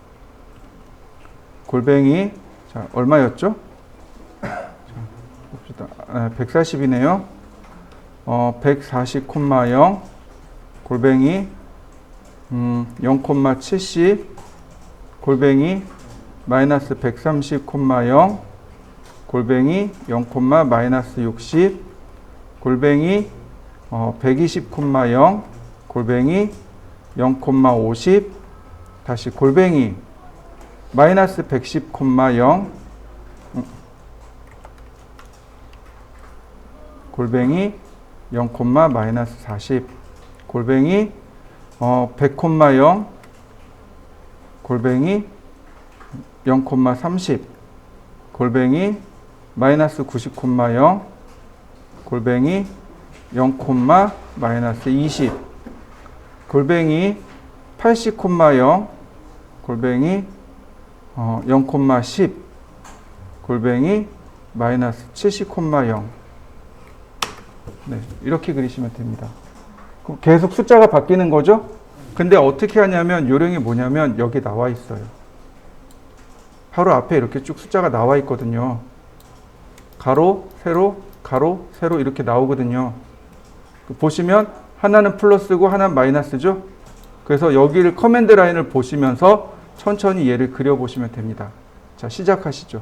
골뱅이 자, 얼마였죠? 자, 봅시다. 140이네요. 140,0. 골뱅이 0,70. 골뱅이 마이너스 130,0. 골뱅이 0, 마이너스 60. 골뱅이 120,0. 골뱅이 0,50. 다시 골뱅이 마이너스 110,0. 골뱅이 0, 마이너스 40. 골뱅이 100,0. 골뱅이 0,30. 골뱅이 마이너스 90,0. 골뱅이 0, 마이너스 20. 골뱅이 80,0. 골뱅이 0,10. 골뱅이 마이너스 70,0. 네, 이렇게 그리시면 됩니다. 그럼 계속 숫자가 바뀌는 거죠? 근데 어떻게 하냐면 요령이 뭐냐면 여기 나와 있어요. 바로 앞에 이렇게 쭉 숫자가 나와 있거든요. 가로, 세로, 가로, 세로 이렇게 나오거든요. 보시면 하나는 플러스고 하나는 마이너스죠. 그래서 여기를 커맨드 라인을 보시면서 천천히 얘를 그려보시면 됩니다. 자, 시작하시죠.